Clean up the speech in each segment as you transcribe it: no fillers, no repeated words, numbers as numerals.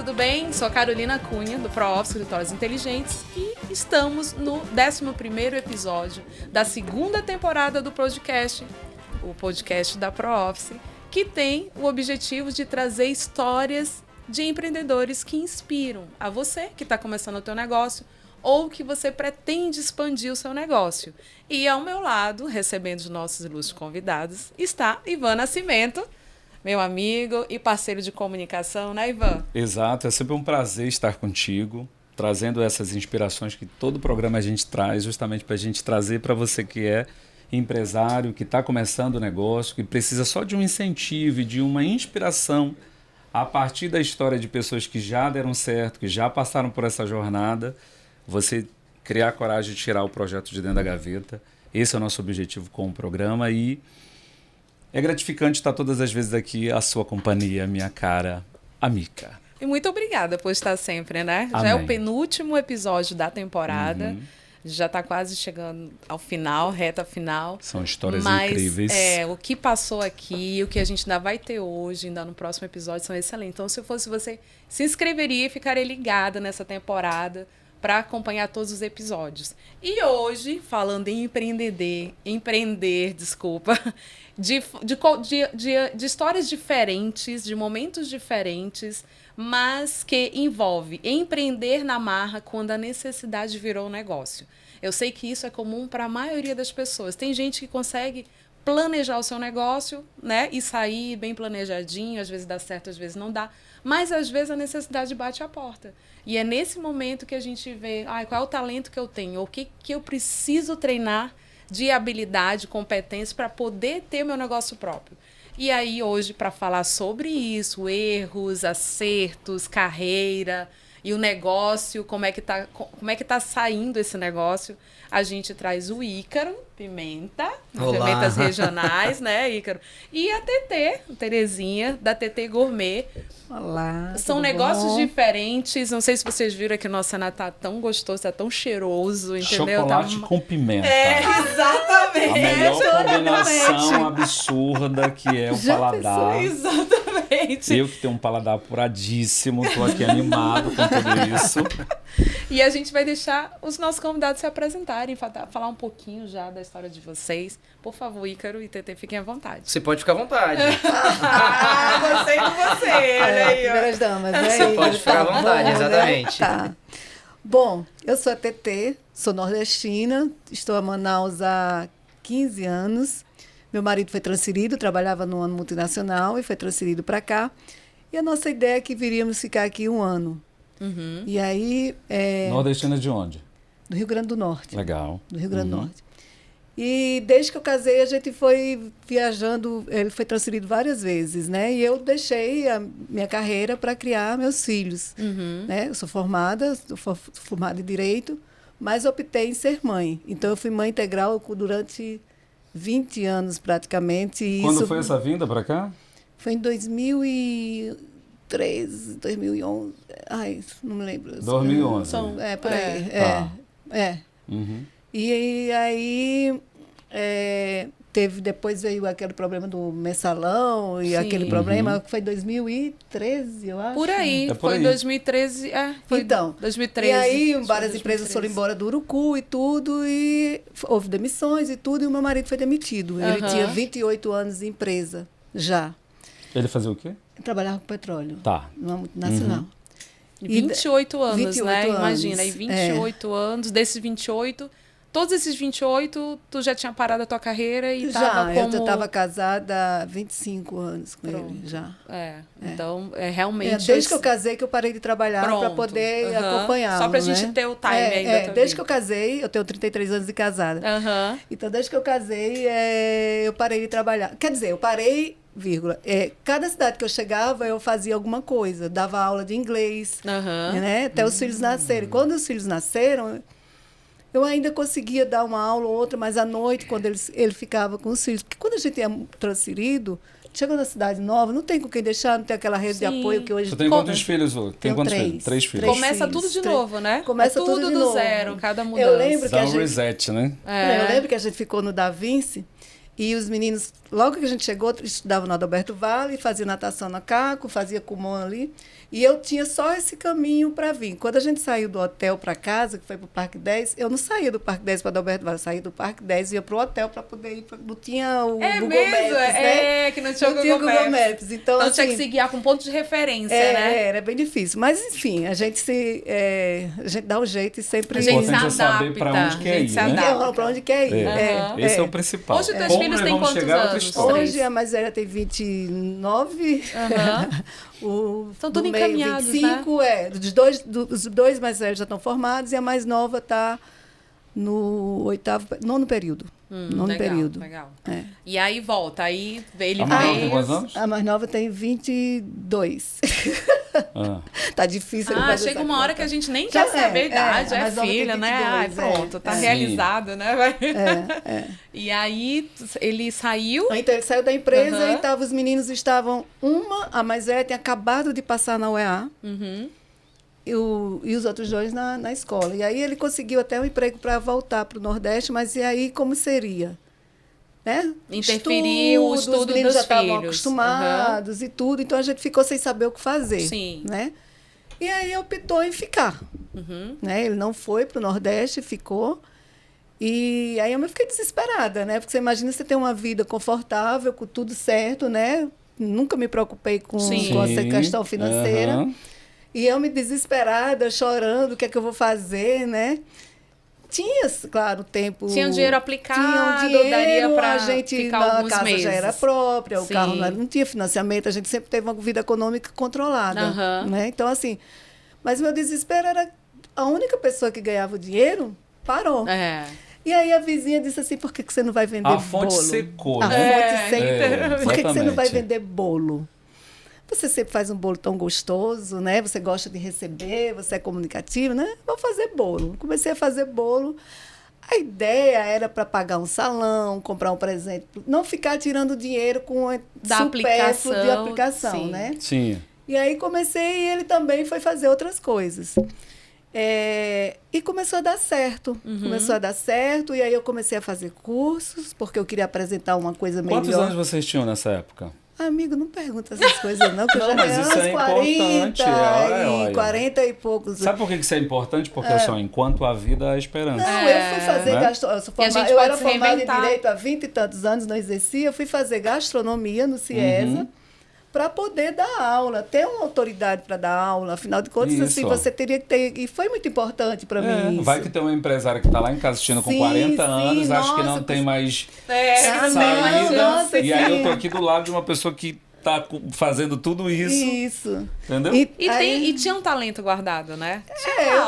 tudo bem? Sou a Carolina Cunha, do ProOffice Escritórios Inteligentes, e estamos no 11º episódio da segunda temporada do podcast, o podcast da ProOffice, que tem o objetivo de trazer histórias de empreendedores que inspiram a você que está começando o teu negócio ou que você pretende expandir o seu negócio. E ao meu lado, recebendo os nossos ilustres convidados, está Ivan Nascimento, meu amigo e parceiro de comunicação, né, Ivan? Exato, é sempre um prazer estar contigo, trazendo essas inspirações que todo programa a gente traz, justamente para a gente trazer para você que é empresário, que está começando o negócio, que precisa só de um incentivo e de uma inspiração a partir da história de pessoas que já deram certo, que já passaram por essa jornada, você criar a coragem de tirar o projeto de dentro da gaveta. Esse é o nosso objetivo com o programa e é gratificante estar todas as vezes aqui à sua companhia, minha cara amiga. E muito obrigada por estar sempre, né? Amém. Já é o penúltimo episódio da temporada. Já está quase chegando ao final, reta final. São histórias incríveis. O que passou aqui, o que a gente ainda vai ter hoje, ainda no próximo episódio, são excelentes. Então, se eu fosse você, se inscreveria e ficaria ligada nessa temporada para acompanhar todos os episódios. E hoje, falando em empreender, de histórias diferentes, de momentos diferentes, mas que envolve empreender na marra quando a necessidade virou um negócio. Eu sei que isso é comum para a maioria das pessoas. Tem gente que consegue planejar o seu negócio, né, e sair bem planejadinho, às vezes dá certo, às vezes não dá, mas às vezes a necessidade bate a porta. E é nesse momento que a gente vê, qual é o talento que eu tenho, ou o que eu preciso treinar de habilidade, competência para poder ter meu negócio próprio. E aí hoje, para falar sobre isso, erros, acertos, carreira e o negócio, como é que tá saindo esse negócio, a gente traz o Ícaro Pimenta, Pimentas Regionais, né, Ícaro? E a TT, Terezinha, da TT Gourmet. Olá, são negócios diferentes. Não sei se vocês viram que o nosso cenário tá tão gostoso, tá tão cheiroso, entendeu? Chocolate com pimenta. Exatamente. A melhor combinação absurda que é o paladar. Exatamente. Eu que tenho um paladar apuradíssimo, tô aqui animado com tudo isso. E a gente vai deixar os nossos convidados se apresentarem, falar um pouquinho já da história de vocês. Por favor, Ícaro e TT, fiquem à vontade. Você pode ficar à vontade. Gostei de você. Olha aí, primeiras damas, né? Você pode ficar à vontade, exatamente. Tá. Bom, eu sou a TT, sou nordestina, estou a Manaus há 15 anos. Meu marido foi transferido, trabalhava numa multinacional e foi transferido para cá. E a nossa ideia é que viríamos ficar aqui 1 ano. E aí... Nordestina de onde? Do Rio Grande do Norte. Legal. Do Rio Grande do Norte. E desde que eu casei, a gente foi viajando, ele foi transferido várias vezes, né? E eu deixei a minha carreira para criar meus filhos, né? Eu sou formada em Direito, mas optei em ser mãe. Então, eu fui mãe integral durante 20 anos, praticamente. E quando foi essa vinda para cá? Foi em 2013, 2011. Ai, não me lembro. 2011. Por aí. E aí depois veio aquele problema do mensalão e aquele problema que foi em 2013, eu acho. Por aí, por em 2013. Foi então, 2013. E aí várias empresas foram embora do Urucu e tudo, e houve demissões e tudo, e o meu marido foi demitido. Ele tinha 28 anos de empresa já. Ele fazia o quê? Ele trabalhava com petróleo. Tá. Numa multinacional. 28 anos, 28 né? anos. Imagina, aí 28 anos, desses 28, todos esses 28, tu já tinha parado a tua carreira e estava como... Eu estava casada há 25 anos com ele, já. Então, realmente... Desde que eu casei que eu parei de trabalhar para poder acompanhá-lo, só para a gente ter o time aí da tua desde vida. que eu casei, eu tenho 33 anos de casada. Então, desde que eu casei, eu parei de trabalhar. Quer dizer, eu parei... cada cidade que eu chegava, eu fazia alguma coisa. Dava aula de inglês, né? Até os filhos nascerem. Quando os filhos nasceram, eu ainda conseguia dar uma aula ou outra, mas à noite, quando ele ficava com os filhos. Porque quando a gente é transferido, chega na cidade nova, não tem com quem deixar, não tem aquela rede de apoio que hoje... Você tem quantos filhos, Lu? Tem quantos filhos? 3 filhos. Começa tudo de novo, né? Começa tudo de novo. Zero, cada mudança. Eu lembro que Dá um reset, né? Eu lembro que a gente ficou no Da Vinci E os meninos, logo que a gente chegou, estudavam no Adalberto Vale, fazia natação na Caco, fazia Kumon ali. E eu tinha só esse caminho para vir. Quando a gente saiu do hotel para casa, que foi para o Parque 10, eu não saía do Parque 10 para Adalberto Vale, eu saía do Parque 10 e ia para o hotel para poder ir. Não tinha o Google mesmo? Maps, né? Que não tinha o Google Maps. Então tinha que se guiar com ponto de referência, né? Era bem difícil. Mas, enfim, a gente dá um jeito e sempre... A gente se adapta, saber adapta. para onde quer ir, né? Para onde quer ir. Esse é o principal. Hoje, teus filhos têm quantos anos? Hoje, a mais velha tem 29. Estão tudo encaminhados, 25, né? Os dois mais velhos já estão formados e a mais nova está no nono período. Nono período. Legal. E aí volta, aí ele a mais nova veio... tem quantos anos? A mais nova tem 22. Tá difícil. Chega uma hora que a gente nem quer saber a idade, é filha, né? Pronto, tá realizado, né? E aí ele saiu... Então ele saiu da empresa e os meninos estavam... a mais velha tinha acabado de passar na UEA. E os outros dois na escola. E aí ele conseguiu até um emprego para voltar para o Nordeste, mas e aí como seria? Né? Interferiu o estudo dos meninos dos já estavam filhos. Acostumados e tudo, então a gente ficou sem saber o que fazer. Sim. Né? E aí optou em ficar. Né? Ele não foi para o Nordeste, ficou. E aí eu fiquei desesperada, né? Porque você imagina você ter uma vida confortável, com tudo certo, né? Nunca me preocupei com essa questão financeira. E eu me desesperada, chorando, o que é que eu vou fazer, né? Tinha, claro, tempo... Tinha um dinheiro aplicado, daria para a gente ficar na alguns casa meses. Já era própria, o carro não tinha financiamento, a gente sempre teve uma vida econômica controlada, né? Então, assim, mas meu desespero era a única pessoa que ganhava o dinheiro parou. E aí a vizinha disse assim, por que você não vai vender bolo? A fonte secou, né? A fonte secou. Por que você não vai vender bolo? Você sempre faz um bolo tão gostoso, né? Você gosta de receber, você é comunicativo, né? Vou fazer bolo. Comecei a fazer bolo. A ideia era para pagar um salão, comprar um presente, não ficar tirando dinheiro com supérfluo de aplicação, né? Sim. E aí comecei e ele também foi fazer outras coisas. E começou a dar certo. Começou a dar certo, e aí eu comecei a fazer cursos, porque eu queria apresentar uma coisa melhor. Quantos anos vocês tinham nessa época? Amigo, não pergunta essas coisas não, que eu já mas tenho isso uns é 40 importante. 40 e poucos. Sabe por que isso é importante? Porque enquanto a vida há esperança. Não, eu fui fazer gastronomia. Eu era formada em Direito há 20 e tantos anos, não exercia. Eu fui fazer gastronomia no CIESA para poder dar aula, ter uma autoridade para dar aula. Afinal de contas, assim, você teria que ter... E foi muito importante para mim isso. Vai que tem uma empresária que está lá em casa assistindo com 40 anos, acho que não tem mais saída. E aí eu tô aqui do lado de uma pessoa que tá fazendo tudo isso. Isso. Entendeu? E tinha um talento guardado, né?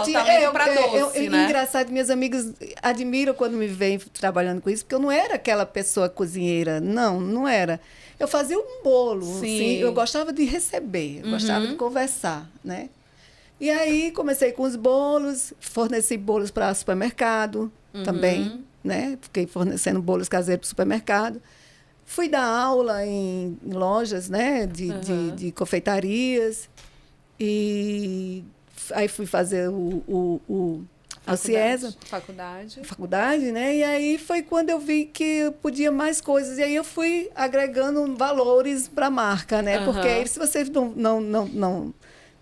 Tinha talento para doce, né? Engraçado, minhas amigas admiram quando me veem trabalhando com isso, porque eu não era aquela pessoa cozinheira. Não era. Eu fazia um bolo, assim, eu gostava de receber, eu gostava de conversar, né? E aí comecei com os bolos, forneci bolos para supermercado também, né? Fiquei fornecendo bolos caseiros para supermercado. Fui dar aula em lojas, né? De confeitarias. E aí fui fazer a CIESA. Faculdade, né? E aí foi quando eu vi que eu podia mais coisas. E aí eu fui agregando valores para a marca, né? Porque aí, se você não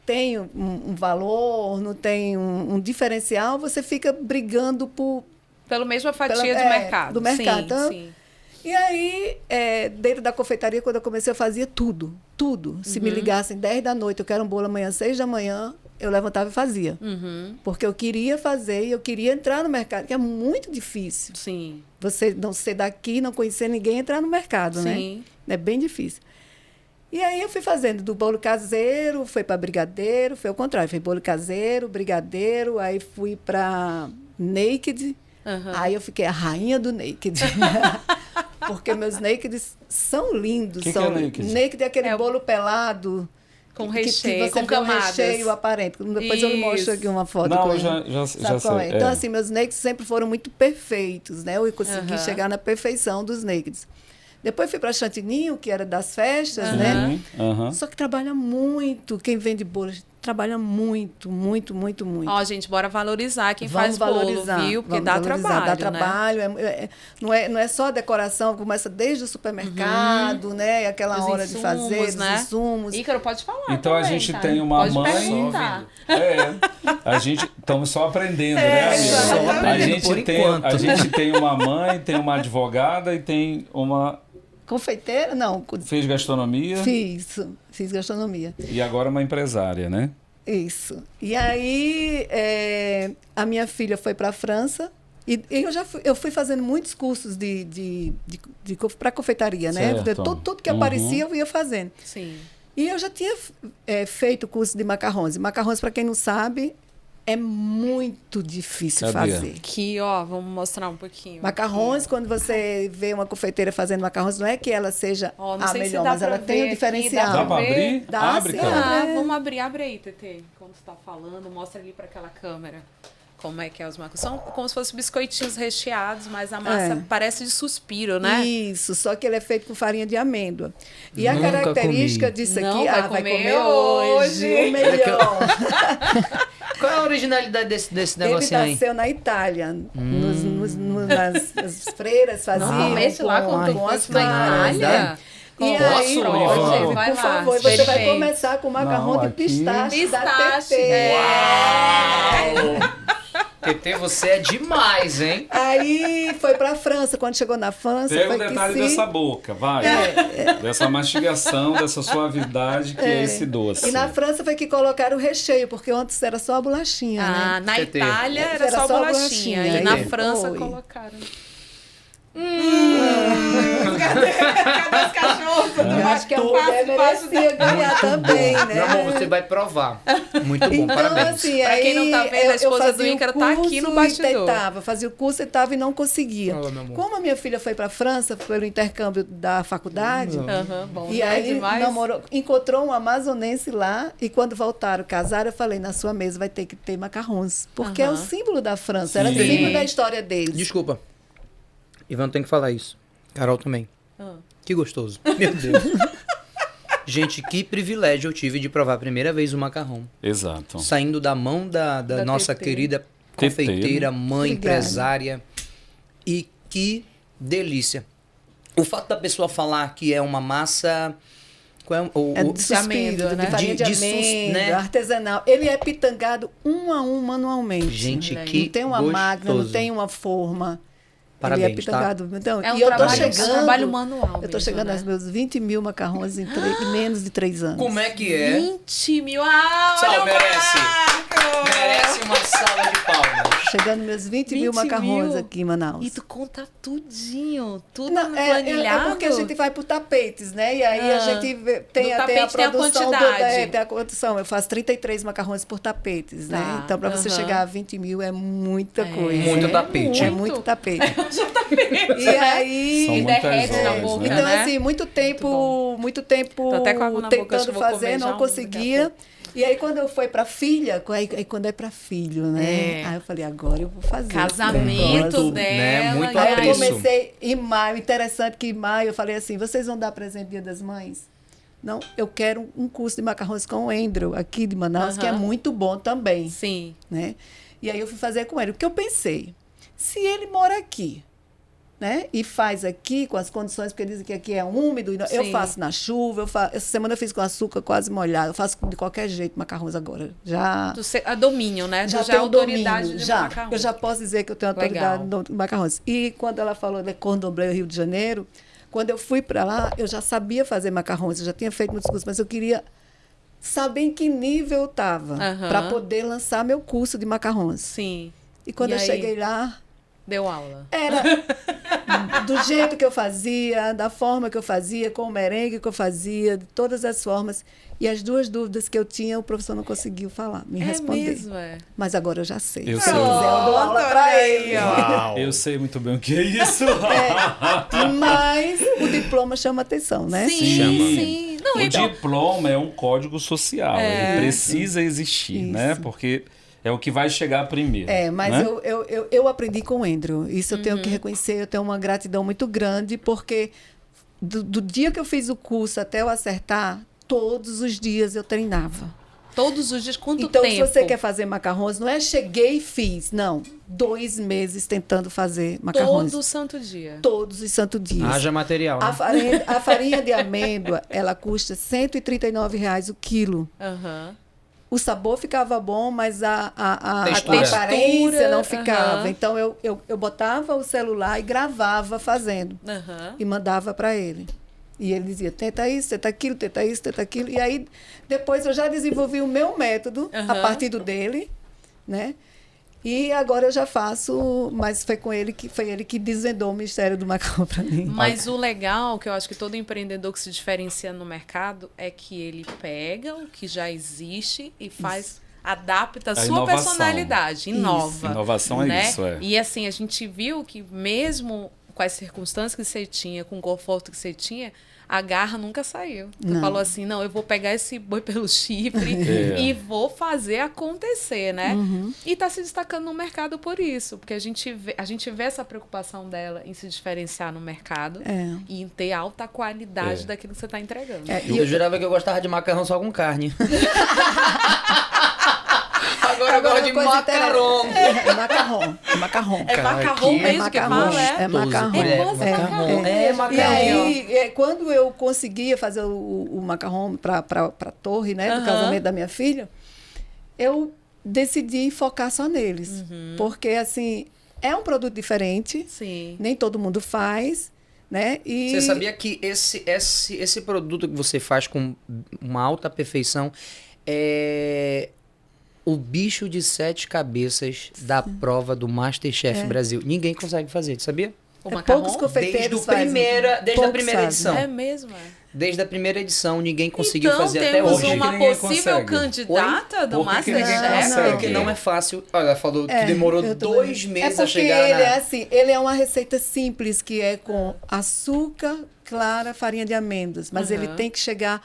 tem um valor, não tem um diferencial, você fica brigando pela mesma fatia de mercado. Do mercado. Então, e aí, dentro da confeitaria, quando eu comecei, eu fazia tudo. Se me ligassem 10 da noite, eu quero um bolo amanhã, 6 da manhã, eu levantava e fazia. Porque eu queria fazer e eu queria entrar no mercado, que é muito difícil. Sim. Você não ser daqui, não conhecer ninguém, entrar no mercado, né? É bem difícil. E aí eu fui fazendo do bolo caseiro, foi para brigadeiro, foi ao contrário, foi bolo caseiro, brigadeiro, aí fui para naked, aí eu fiquei a rainha do naked. Porque meus nakeds são lindos. Que é naked? Naked é aquele bolo pelado. Com recheio, com camadas. Recheio aparente. Depois eu mostro aqui uma foto. Não, eu já sei. Então, assim, meus nakeds sempre foram muito perfeitos, né? Eu consegui chegar na perfeição dos nakeds. Depois fui para Chantininho, que era das festas, né? Só que trabalha muito. Quem vende bolo trabalha muito, muito, muito, muito. Ó, gente, bora valorizar quem faz bolo, viu? Porque dá trabalho, dá trabalho, né? Não é só a decoração, começa desde o supermercado, né? Aquela hora de fazer, né? os insumos. Ícaro, pode falar então também, a gente tá? tem uma pode mãe... perguntar. A gente estamos só aprendendo, né, amigo? Só aprendendo, a gente tem uma mãe, tem uma advogada e tem uma... Confeiteira? Não. Fez gastronomia? Fiz gastronomia. E agora uma empresária, né? Isso. E aí, a minha filha foi para a França e eu fui fazendo muitos cursos para confeitaria, né? Tudo que aparecia eu ia fazendo. Sim. E eu já tinha feito curso de macarrões. E macarrões, para quem não sabe, é muito difícil fazer. Aqui, ó, vamos mostrar um pouquinho. Macarrões, quando você vê uma confeiteira fazendo macarrões, não é que ela seja a melhor, mas ela tem um diferencial. Dá para abrir? Abre, cara. Vamos abrir aí, Tetê. Quando você está falando, mostra ali para aquela câmera. Como é que é os macarrões? São como se fossem biscoitinhos recheados, mas a massa parece de suspiro, né? Isso, só que ele é feito com farinha de amêndoa. E a característica disso aqui... Vai comer hoje. O melhor. Qual é a originalidade desse negocinho aí? Ele nasceu na Itália. Nas freiras faziam. Mexe lá com as Itália. E aí, por favor, você vai começar com macarrão de pistache. Pistache. Tetê, você é demais, hein? Aí foi pra França. Quando chegou na França, Pega o detalhe dessa boca, vai. Dessa mastigação, dessa suavidade que é esse doce. E na França foi que colocaram o recheio, porque antes era só a bolachinha, né? Na Itália era só a bolachinha. E na França colocaram. Cadê os cachorros? Eu acho que a mulher merecia ganhar também, né? Meu amor, você vai provar. Muito bom, então, parabéns. Assim, pra quem não tá vendo, a esposa do Ícaro tá aqui no bastidor. Fazia o curso e não conseguia. Olá, como a minha filha foi para França pelo intercâmbio da faculdade, bom, e aí encontrou um amazonense lá, e quando voltaram, casaram, eu falei, na sua mesa vai ter que ter macarrons, porque é o símbolo da França, era o símbolo da história deles. Desculpa. Ivan tem que falar isso. Carol também. Que gostoso. Meu Deus. Gente, que privilégio eu tive de provar a primeira vez o macarrão. Exato. Saindo da mão da nossa querida confeiteira, mãe, empresária. E que delícia. O fato da pessoa falar que é uma massa... de suspiro, né? De farinha de amêndoa, artesanal. Ele é pitangado um a um manualmente. Gente, que não tem uma máquina, não tem uma forma. Parabéns, ele é pitangado. Então, é um trabalho manual. Eu tô chegando aos meus 20 mil macarrões em menos de 3 anos. Como é que é? 20 mil. Merece uma salva de palmas. Chegando meus 20 mil macarrões aqui em Manaus. E tu conta tudinho, tudo planilhado? É porque a gente vai por tapetes, né? E aí a gente tem até a produção. Tem a produção. Eu faço 33 macarrões por tapetes, né? Então, para você chegar a 20 mil é muita coisa. Muito tapete. É muito tapete. E aí... derrete na boca, então, né? assim, muito tempo tentando fazer, não conseguia. E aí, quando eu fui pra filha, aí quando é pra filho, né? Aí eu falei, agora eu vou fazer. Casamento dela. Né? Muito aí apreço. eu comecei em maio. Interessante que em maio eu falei assim, vocês vão dar presente Dia das Mães? Não, eu quero um curso de macarrões com o Andrew, aqui de Manaus, que é muito bom também. Sim. Né? E aí eu fui fazer com ele. Porque eu pensei, se ele mora aqui, né? E faz aqui com as condições, porque dizem que aqui é úmido. Eu faço na chuva, essa semana eu fiz com açúcar quase molhado. Eu faço de qualquer jeito macarrões agora. Já a domínio, né? Já tenho autoridade de macarrões. Eu já posso dizer que eu tenho autoridade de macarrões. E quando ela falou de Cordon Bleu, Rio de Janeiro, quando eu fui para lá, eu já sabia fazer macarrões, eu já tinha feito muitos cursos, mas eu queria saber em que nível eu estava para poder lançar meu curso de macarrões. Sim. E quando eu cheguei lá... Deu aula. Era do jeito que eu fazia, da forma que eu fazia, com o merengue que eu fazia, de todas as formas. E as 2 dúvidas que eu tinha, o professor não conseguiu me responder. Mesmo, Mas agora eu já sei. Se ele quiser, eu dou aula para ele. Eu sei muito bem o que é isso. Mas o diploma chama atenção, né? Sim. Não, o diploma é um código social. Ele precisa existir, né? Porque... é o que vai chegar primeiro. Mas né? eu aprendi com o Andrew. Isso eu tenho que reconhecer. Eu tenho uma gratidão muito grande, porque do dia que eu fiz o curso até eu acertar, todos os dias eu treinava. Todos os dias, quanto então, tempo? Então, se você quer fazer macarrões, não é cheguei e fiz. Não. 2 meses tentando fazer macarrões. Todo santo dia. Todos os santos dias. Haja material, né? A farinha de amêndoa, ela custa R$139 o quilo. O sabor ficava bom, mas a transparência não ficava. Então, eu botava o celular e gravava fazendo. E mandava para ele. E ele dizia, tenta isso, tenta aquilo, tenta isso, tenta aquilo. E aí, depois eu já desenvolvi o meu método a partir do dele, né? E agora eu já faço, mas foi ele que desvendou o mistério do macarrão para mim. Mas o legal, que eu acho que todo empreendedor que se diferencia no mercado, é que ele pega o que já existe e faz... adapta a sua personalidade, inova. Inovação é isso, E assim, a gente viu que mesmo com as circunstâncias que você tinha, com o conforto que você tinha, a garra nunca saiu. Tu falou assim, não, eu vou pegar esse boi pelo chifre e vou fazer acontecer, né? E tá se destacando no mercado por isso, porque a gente vê essa preocupação dela em se diferenciar no mercado e em ter alta qualidade daquilo que você tá entregando. Eu jurava que eu gostava de macarrão só com carne. Agora eu gosto de macarrão. Macarrão. É macarrão mesmo que fala, É macarrão. É macarrão. E aí, quando eu conseguia fazer o macarrão para a torre, né, do casamento da minha filha, eu decidi focar só neles. Porque, assim, é um produto diferente. Sim. Nem todo mundo faz, né? E... Você sabia que esse produto que você faz com uma alta perfeição é... o bicho de 7 cabeças da prova do MasterChef Brasil. Ninguém consegue fazer, sabia? Poucos confeiteiros desde a primeira edição. É mesmo, Desde a primeira edição, ninguém conseguiu fazer até hoje. Então, temos uma possível candidata do MasterChef? Porque não é fácil. Olha, ela falou que demorou 2 meses a chegar ele é uma receita simples, que é com açúcar, clara, farinha de amêndoas. Mas ele tem que chegar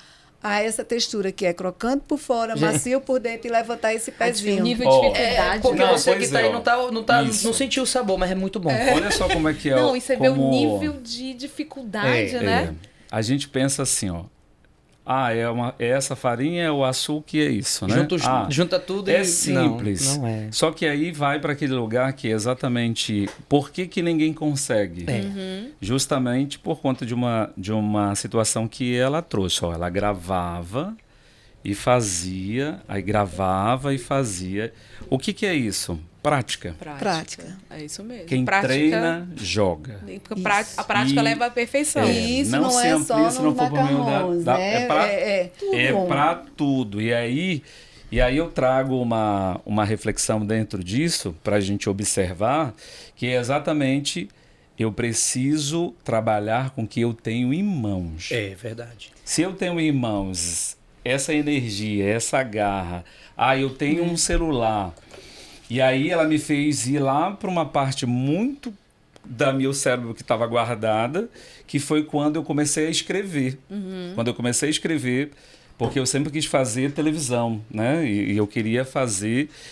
a essa textura que é crocante por fora, macio por dentro e levantar esse pezinho. O nível de dificuldade. Porque você que tá aí não sentiu o sabor, mas é muito bom. Olha só como é que é. Não, e você vê o nível de dificuldade, né? A gente pensa assim, ó. É essa farinha, é o açúcar e é isso, né? Junta tudo e... É simples. Não é. Só que aí vai para aquele lugar que é exatamente... Por que ninguém consegue? Justamente por conta de uma situação que ela trouxe. Ó, ela gravava e fazia, aí gravava e fazia. O que é isso? Prática. É isso mesmo. Quem treina, joga. A prática leva à perfeição. Isso não é só no macarrões, né? É para tudo. E aí eu trago uma reflexão dentro disso, para a gente observar, que é exatamente... Eu preciso trabalhar com o que eu tenho em mãos. É verdade. Se eu tenho em mãos essa energia, essa garra... eu tenho um celular... E aí ela me fez ir lá para uma parte muito da meu cérebro que estava guardada, que foi quando eu comecei a escrever. Quando eu comecei a escrever, porque eu sempre quis fazer televisão, né? E eu queria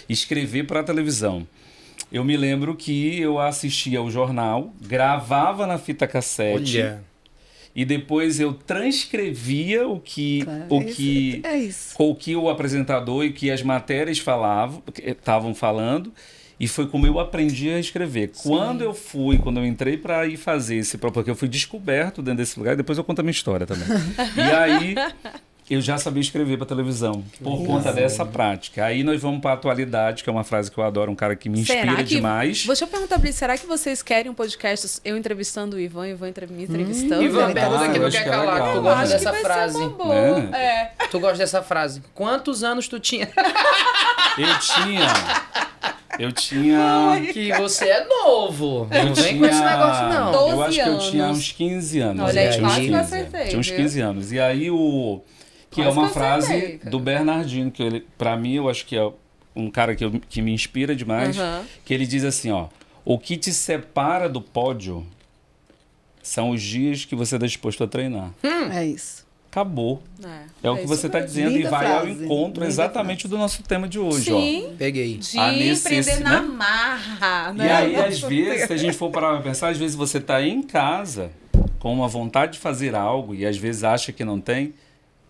escrever para a televisão. Eu me lembro que eu assistia ao jornal, gravava na fita cassete... Olha. E depois eu transcrevia o que o apresentador e que as matérias estavam falando, e foi como eu aprendi a escrever. Quando eu entrei para ir fazer porque eu fui descoberto dentro desse lugar, e depois eu conto a minha história também. E aí eu já sabia escrever para televisão, por conta dessa prática. Aí nós vamos para a atualidade, que é uma frase que eu adoro, um cara que me inspira demais. Deixa eu perguntar, Brito, será que vocês querem um podcast, eu entrevistando o Ivan me entrevistando? Ivan, pergunta que não quer calar. Tu gosta dessa frase? Tu gosta dessa frase? Quantos anos tu tinha? Eu tinha... Que você é novo. Não vem com esse negócio, não. 12 eu acho que eu anos. tinha uns 15 anos. Olha aí, quase que eu acertei. Tinha uns 15 anos. E aí que é uma frase do Bernardino, que ele, para mim, eu acho que é um cara que me inspira demais, que ele diz assim, ó: o que te separa do pódio são os dias que você está disposto a treinar. É isso. Acabou. É o que você está dizendo e vai ao encontro exatamente do nosso tema de hoje. Sim. Ó. Peguei. De empreender na marra. Né? E aí, às vezes, se a gente for parar para pensar, às vezes você está em casa com uma vontade de fazer algo e às vezes acha que não tem.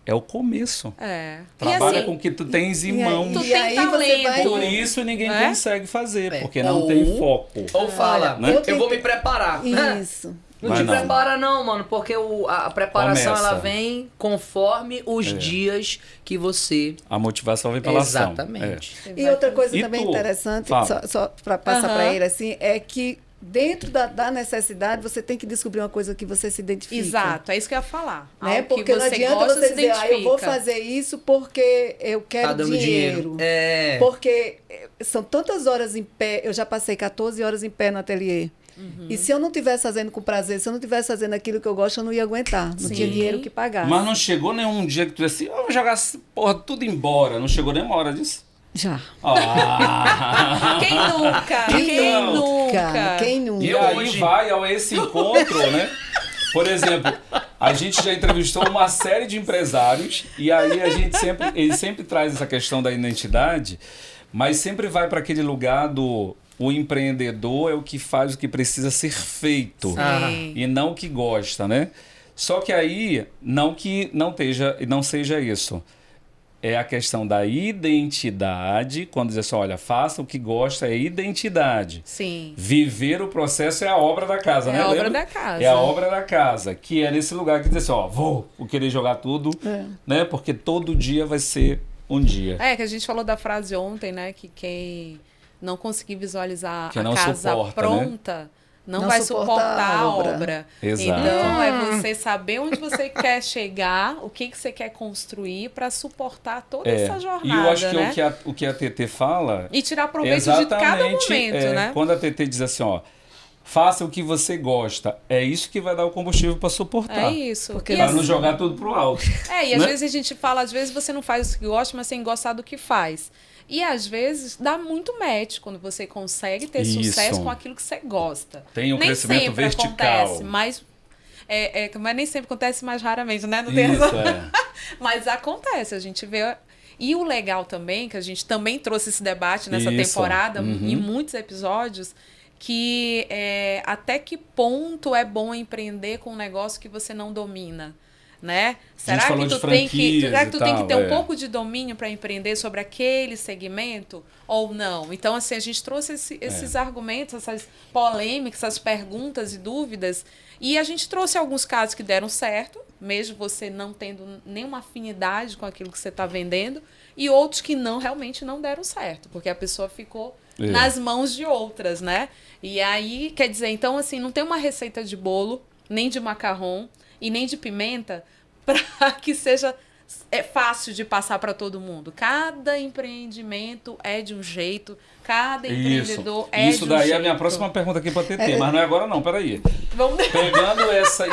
é o começo. E Trabalha assim, com o que tu tens em mãos. Tu tem talento. Por isso ninguém consegue fazer, porque Ou- não tem foco. Ou fala, né? eu vou me preparar. Isso. Não Mas te não. prepara não, mano, porque a preparação Começa. ela vem conforme os dias que você... A motivação vem pela ação. Exatamente. E outra coisa E também tu? interessante, Fala. só para passar para ele, assim, é que dentro da necessidade, você tem que descobrir uma coisa que você se identifica. Exato, é isso que eu ia falar. Né? Algo Porque que não você adianta gosta, você se dizer, eu vou identifica. fazer isso porque eu quero Tá dando dinheiro. É. Porque são tantas horas em pé, eu já passei 14 horas em pé no ateliê. E se eu não estivesse fazendo com prazer, se eu não estivesse fazendo aquilo que eu gosto, eu não ia aguentar. Não Sim. tinha dinheiro que pagar. Mas não chegou nenhum dia que tu disse assim, eu vou jogar essa porra tudo embora. Não chegou nenhuma hora disso? Já. Quem nunca? Quem nunca? Quem nunca? E aí vai ao esse encontro, né? Por exemplo, a gente já entrevistou uma série de empresários e aí ele sempre traz essa questão da identidade, mas sempre vai para aquele lugar do o empreendedor é o que faz o que precisa ser feito Sim. e não o que gosta, né? Só que aí não que não seja isso. É a questão da identidade, quando diz assim, olha, faça o que gosta, é identidade. Sim. Viver o processo é a obra da casa, É né? a obra Lembra? da casa. É a obra da casa, que é nesse lugar que diz assim, ó, vou querer jogar tudo, né? Porque todo dia vai ser um dia. É, que a gente falou da frase ontem, né? Que quem não conseguir visualizar Que a não casa suporta, pronta... Não Não vai suporta suportar a a obra. obra. Exato. Então, é você saber onde você quer chegar, o que você quer construir para suportar toda essa jornada, E eu acho que né? o que a TT fala... E tirar proveito de cada momento, né? Quando a TT diz assim, ó, faça o que você gosta, é isso que vai dar o combustível para suportar. É isso. Porque Para E não assim- jogar tudo pro alto. e às né? vezes a gente fala, às vezes você não faz o que gosta, mas sem gostar do que faz. E às vezes dá muito match quando você consegue ter Isso. sucesso com aquilo que você gosta. Tem um nem crescimento sempre vertical. acontece, mas mas nem sempre acontece, mais raramente, né? Não tem Isso, essa... Mas acontece, a gente vê. E o legal também, que a gente também trouxe esse debate nessa Isso. temporada, Uhum. em muitos episódios, que até que ponto é bom empreender com um negócio que você não domina, né? Será falou que de tu tem que, franquias será que tu e tem que tal, ter um pouco de domínio para empreender sobre aquele segmento ou não? Então, assim, a gente trouxe esses argumentos, essas polêmicas, essas perguntas e dúvidas, e a gente trouxe alguns casos que deram certo, mesmo você não tendo nenhuma afinidade com aquilo que você está vendendo, e outros que realmente não deram certo, porque a pessoa ficou nas mãos de outras, né? E aí, quer dizer, então, assim, não tem uma receita de bolo, nem de macarrão, e nem de pimenta para que seja fácil de passar para todo mundo. Cada empreendimento é de um jeito, cada empreendedor é de um jeito. Isso daí é a minha próxima pergunta aqui para TT, mas não é agora não, peraí. Vamos... Pegando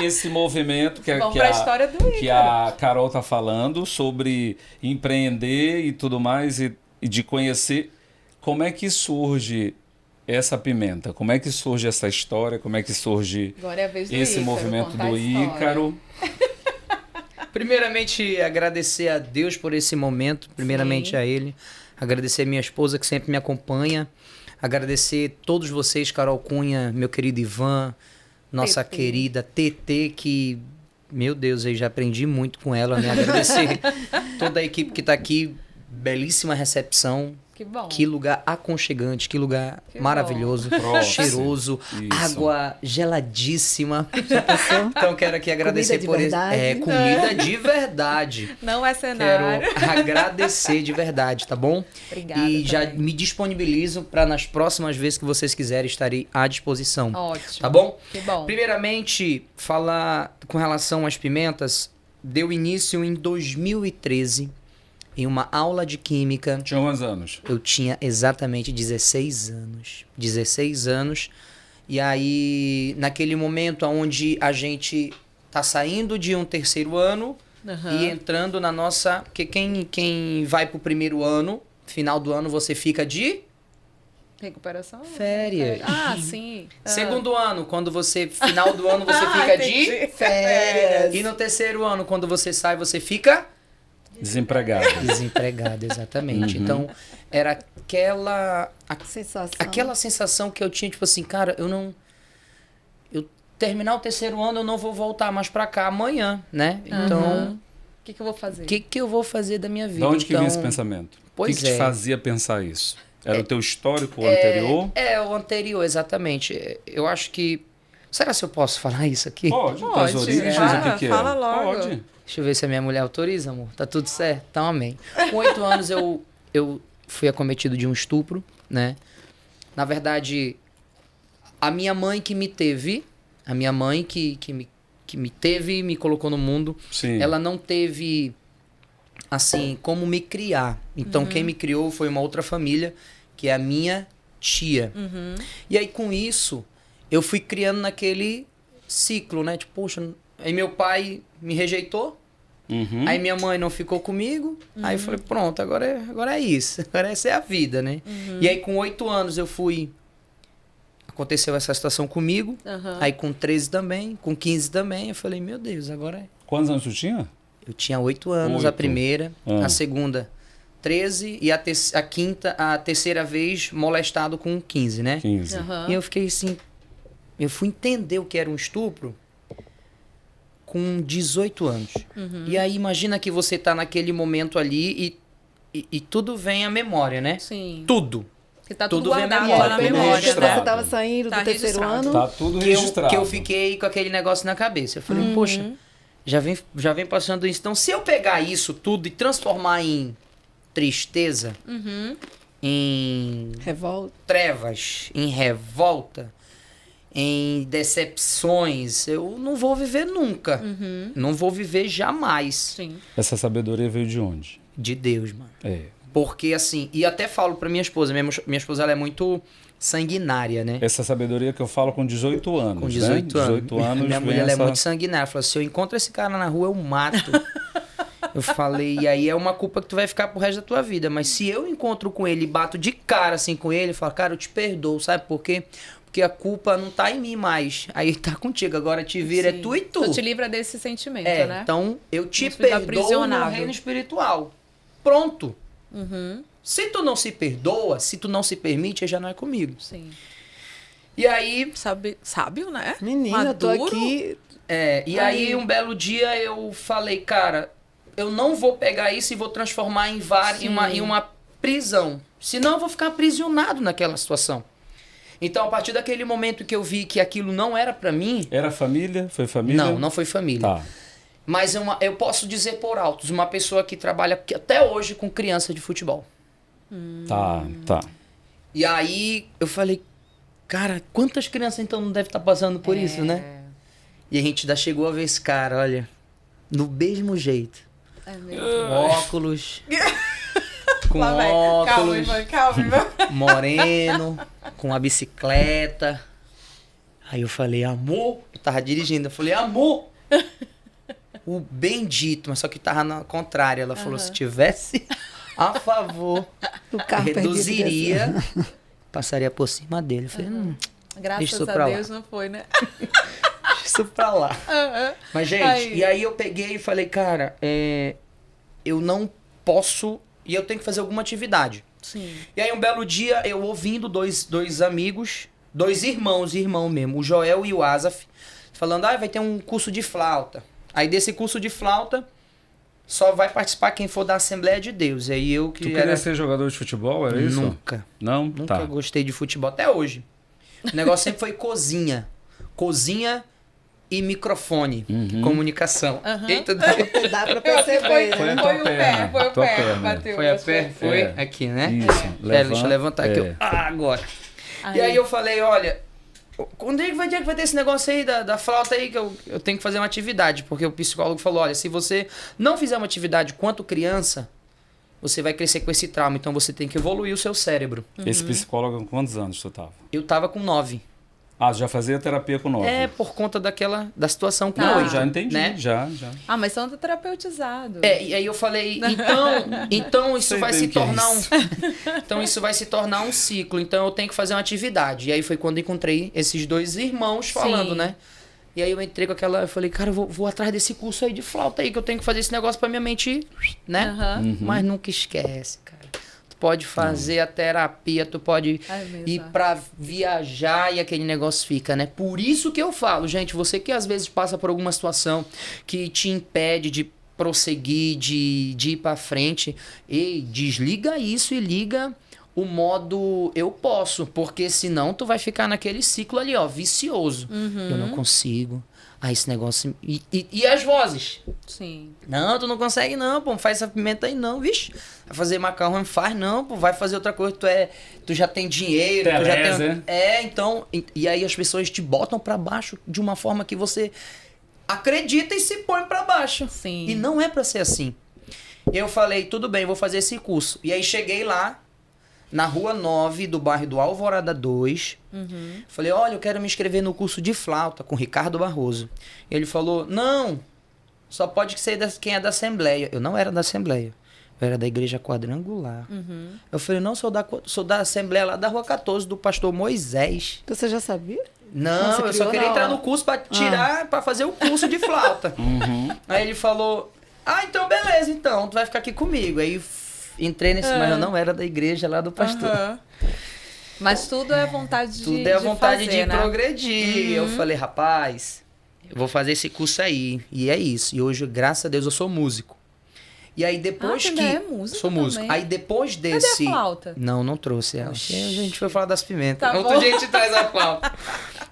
esse movimento Vamos pra história do Ícaro. que a Carol tá falando sobre empreender e tudo mais e de conhecer, como é que surge essa pimenta? Como é que surge essa história? Como é que surge Agora é a vez do esse Ícaro movimento contar a do história. Ícaro? Primeiramente, agradecer a Deus por esse momento. Primeiramente Sim. a Ele. Agradecer a minha esposa que sempre me acompanha. Agradecer todos vocês, Carol Cunha, meu querido Ivan, nossa TT. querida TT, que, meu Deus, eu já aprendi muito com ela, né? Agradecer toda a equipe que está aqui. Belíssima recepção. Que bom. Que lugar aconchegante, que lugar Que maravilhoso, Próximo. cheiroso, Isso. água geladíssima. Então quero aqui agradecer Comida de por verdade. comida de verdade. Não é cenário. Quero agradecer de verdade, tá bom? Obrigada E já também. me disponibilizo para nas próximas vezes que vocês quiserem estarei à disposição. Ótimo. Tá bom? Que bom. Primeiramente, falar com relação às pimentas, deu início em 2013 em uma aula de química. Tinha quantos anos? Eu tinha exatamente 16 anos. 16 anos. E aí, naquele momento onde a gente tá saindo de um terceiro ano e entrando na nossa... Porque quem vai pro primeiro ano, final do ano, você fica de... Recuperação? Férias. Ah, sim. Segundo ano, quando você... Final do ano, você fica de... Férias. E no terceiro ano, quando você sai, você fica... Desempregado. Desempregado, exatamente. Então, era aquela sensação que eu tinha, tipo assim, cara, eu terminar o terceiro ano, eu não vou voltar mais pra cá amanhã, né? Então, que eu vou fazer? O que eu vou fazer da minha vida? De onde que vinha esse pensamento? Pois o que te fazia pensar isso? Era o teu histórico anterior? O anterior, exatamente. Eu acho que... Será que eu posso falar isso aqui? Pode. As origens, o que fala logo. Pode. Deixa eu ver se a minha mulher autoriza, amor. Tá tudo certo? Então, amém. Com 8 anos, eu fui acometido de um estupro, né? Na verdade, a minha mãe que me teve, a minha mãe que me teve e me colocou no mundo, Sim. ela não teve, assim, como me criar. Então, quem me criou foi uma outra família, que é a minha tia. E aí, com isso, eu fui criando naquele ciclo, né? Tipo, poxa, aí meu pai me rejeitou, aí minha mãe não ficou comigo, aí eu falei, pronto, agora é isso, agora essa é a vida, né? E aí com 8 anos aconteceu essa situação comigo, aí com 13 também, com 15 também, eu falei, meu Deus, agora é... Quantos anos tu tinha? Eu tinha 8 anos, a primeira, a segunda 13 e a terceira vez molestado com 15, né? 15. E eu fiquei assim, eu fui entender o que era um estupro com 18 anos. E aí imagina que você tá naquele momento ali e tudo vem à memória, né? Sim. Tudo. Que tá Tudo tudo vem à guardado memória, lá na tudo memória, registrado. né? Você estava saindo Tá do terceiro registrado. ano. Tá tudo Que registrado. eu fiquei com aquele negócio na cabeça. Eu falei, poxa, já vem passando isso. Então, se eu pegar isso tudo e transformar em tristeza, em Revolta. trevas, em revolta, em decepções, eu não vou viver nunca. Não vou viver jamais. Sim. Essa sabedoria veio de onde? De Deus, mano. É. Porque assim, e até falo pra minha esposa, minha esposa ela é muito sanguinária, né? Essa sabedoria que eu falo com 18 anos, Com 18 né? anos. 18 anos Minha vem mulher ela essa... é muito sanguinária. Ela falou, se eu encontro esse cara na rua, eu mato. Eu falei, e aí é uma culpa que tu vai ficar pro resto da tua vida. Mas se eu encontro com ele e bato de cara assim com ele, eu falo, cara, eu te perdoo, sabe por quê? Porque a culpa não tá em mim mais. Aí tá contigo, agora te vira, Sim. é tu e tu. Tu te livra desse sentimento, É, né? então eu te Não fica perdoo no aprisionado. reino espiritual. Pronto. Se tu não se perdoa, se tu não se permite, já não é comigo. Sim. E aí, Sábio, né? Menina, eu tô Maduro. aqui. aí um belo dia eu falei, cara, eu não vou pegar isso e vou transformar em uma prisão. Senão eu vou ficar aprisionado naquela situação. Então, a partir daquele momento que eu vi que aquilo não era pra mim... Era família? Foi família? Não foi família. Tá. Mas eu posso dizer por altos, uma pessoa que trabalha até hoje com criança de futebol. Tá. E aí eu falei, cara, quantas crianças então não devem estar passando por isso, né? E a gente ainda chegou a ver esse cara, olha, do mesmo jeito. É mesmo. Com óculos. Com Lá vai. óculos. Calma, Ivan. Moreno, com a bicicleta. Aí eu falei, amor, eu tava dirigindo, eu falei, amor, o bendito, mas só que tava na contrária. Ela falou, se tivesse a favor, O carro reduziria, passaria por cima dele. Eu falei, deixa Graças isso a pra lá. Deus não foi, né? deixa isso pra lá. Mas, gente, e aí eu peguei e falei, cara, eu não posso, e eu tenho que fazer alguma atividade. Sim. E aí um belo dia, eu ouvindo dois amigos, dois irmão mesmo, o Joel e o Asaf, falando, vai ter um curso de flauta. Aí desse curso de flauta, só vai participar quem for da Assembleia de Deus. E aí eu que Tu queria ser jogador de futebol, era isso? Nunca. Não? Nunca Tá. gostei de futebol, até hoje. O negócio sempre foi cozinha. Cozinha e microfone. Comunicação. Eita, Dá pra perceber, Foi né? a tua Foi o pé, perna, foi o tua pé. perna. Bateu. foi a pé? Foi É. aqui, né? Isso. Deixa eu levantar aqui. Agora. E aí eu falei, olha, quando é que vai ter esse negócio aí da flauta aí que eu tenho que fazer uma atividade? Porque o psicólogo falou, olha, se você não fizer uma atividade quanto criança, você vai crescer com esse trauma. Então você tem que evoluir o seu cérebro. Esse psicólogo, com quantos anos tu tava? Eu tava com 9. Ah, já fazia terapia com 9. É, por conta da situação com Não, 8. já entendi, né? já. Ah, mas são terapeutizados. E aí eu falei, então isso Sei vai bem se o que é tornar isso. Então isso vai se tornar um ciclo. Então eu tenho que fazer uma atividade. E aí foi quando encontrei esses dois irmãos falando, Sim. né? E aí eu entrei com aquela, eu falei, cara, eu vou atrás desse curso aí de flauta aí que eu tenho que fazer esse negócio pra minha mente, né? Aham. Mas nunca esquece, cara. Tu pode fazer a terapia, tu pode É mesmo. ir pra viajar e aquele negócio fica, né? Por isso que eu falo, gente, você que às vezes passa por alguma situação que te impede de prosseguir, de ir pra frente. Ei, desliga isso e liga o modo eu posso, porque senão tu vai ficar naquele ciclo ali, ó, vicioso. Eu não consigo. Ah, esse negócio... E as vozes? Sim. Não, tu não consegue não, pô, não faz essa pimenta aí não, vixe. Vai fazer macarrão, não faz não, pô, vai fazer outra coisa, tu já tem dinheiro, tu já tem... Então, e aí as pessoas te botam pra baixo de uma forma que você acredita e se põe pra baixo. Sim. E não é pra ser assim. Eu falei, tudo bem, vou fazer esse curso. E aí cheguei lá, na Rua 9 do bairro do Alvorada 2. Falei, olha, eu quero me inscrever no curso de flauta com Ricardo Barroso. E ele falou, não, só pode ser quem é da Assembleia. Eu não era da Assembleia, eu era da Igreja Quadrangular. Eu falei, não, sou da Assembleia lá da Rua 14, do pastor Moisés. Você já sabia? Não, eu só queria entrar no curso pra tirar, pra fazer o curso de flauta. Aí ele falou, então beleza, então, tu vai ficar aqui comigo. Aí entrei nesse, mas eu não era da igreja lá do pastor. Mas tudo é vontade de Tudo é vontade fazer, de progredir. Eu falei, rapaz, eu vou fazer esse curso aí. E é isso. E hoje, graças a Deus, eu sou músico. E aí depois que... é músico sou músico. também. Aí depois desse... Cadê a flauta? Não trouxe ela. A gente foi falar das pimentas. Tá Outro bom. dia a gente traz a flauta.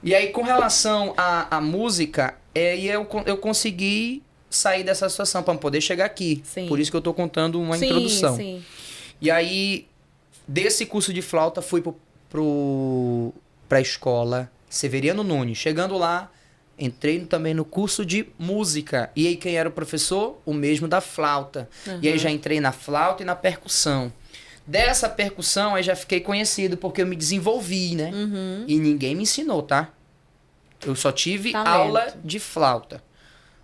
E aí, com relação à música, eu consegui sair dessa situação para poder chegar aqui. Sim. Por isso que eu tô contando uma introdução. Sim. E aí, desse curso de flauta, fui pra escola Severiano Nunes. Chegando lá, entrei também no curso de música. E aí, quem era o professor? O mesmo da flauta. E aí, já entrei na flauta e na percussão. Dessa percussão, aí já fiquei conhecido, porque eu me desenvolvi, né? E ninguém me ensinou, tá? Eu só tive aula de flauta.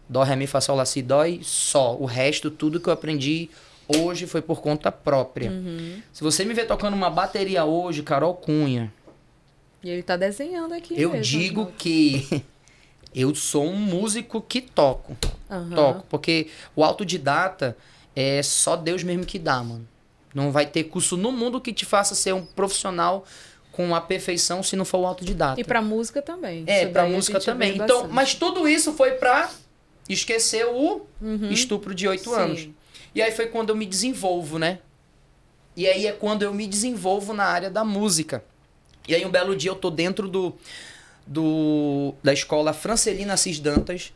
Dó, ré, mi, fá, sol, lá, si, dó e só. O resto, tudo que eu aprendi hoje foi por conta própria. Se você me ver tocando uma bateria hoje, Carol Cunha... E ele tá desenhando aqui Eu mesmo, digo que eu sou um músico que toco. Toco, porque o autodidata é só Deus mesmo que dá, mano. Não vai ter curso no mundo que te faça ser um profissional com a perfeição se não for o autodidata. E pra música também. É, Isso pra daí a música gente também. vê Então, bastante. mas tudo isso foi pra esquecer o estupro de 8 anos. E aí foi quando eu me desenvolvo, né? E aí é quando eu me desenvolvo na área da música. E aí um belo dia eu tô dentro da escola Francelina Assis Dantas.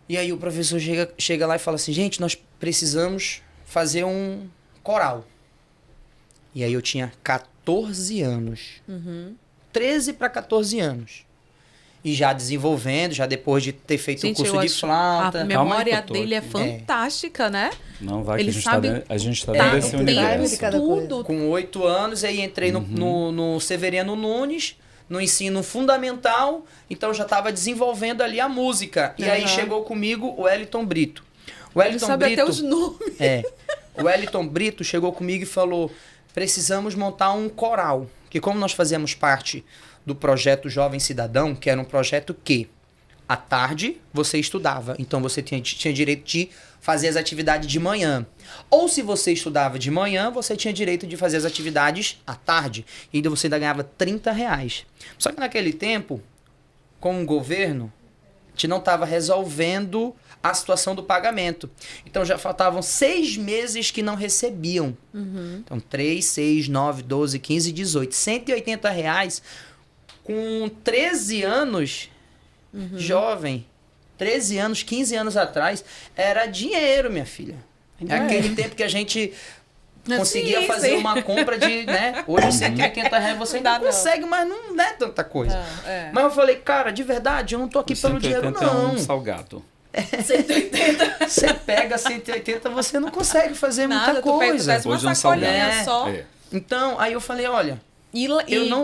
E aí o professor chega lá e fala assim, gente, nós precisamos fazer um coral. E aí eu tinha 14 anos. 13 para 14 anos. E já desenvolvendo, já depois de ter feito o curso de flauta. A memória dele é fantástica, né? Não vai que Ele a gente sabe- tá dentro desse tem universo. tudo. Com 8 anos, aí entrei no Severiano Nunes, no ensino fundamental, então já estava desenvolvendo ali a música. E aí chegou comigo o Wellington Brito. O Ele Wellington sabe Brito, até os nomes. O Wellington Brito chegou comigo e falou, precisamos montar um coral. Que como nós fazíamos parte do projeto Jovem Cidadão, que era um projeto que, à tarde, você estudava. Então, você tinha direito de fazer as atividades de manhã. Ou, se você estudava de manhã, você tinha direito de fazer as atividades à tarde. E ainda você ainda ganhava R$30. Só que naquele tempo, com o governo, a gente não estava resolvendo a situação do pagamento. Então, já faltavam 6 meses que não recebiam. Então, 3, 6, 9, 12, 15, 18. R$180 com 13 anos, jovem, 13 anos, 15 anos atrás, era dinheiro, minha filha. É aquele tempo que a gente conseguia fazer uma compra de, né? Hoje, R$180 você ainda consegue, mas não é tanta coisa. Mas eu falei, cara, de verdade, eu não tô aqui pelo dinheiro, não. É um salgado. 180. Você pega 180, você não consegue fazer muita coisa. Hoje uma sacolinha só. Então, aí eu falei, olha... E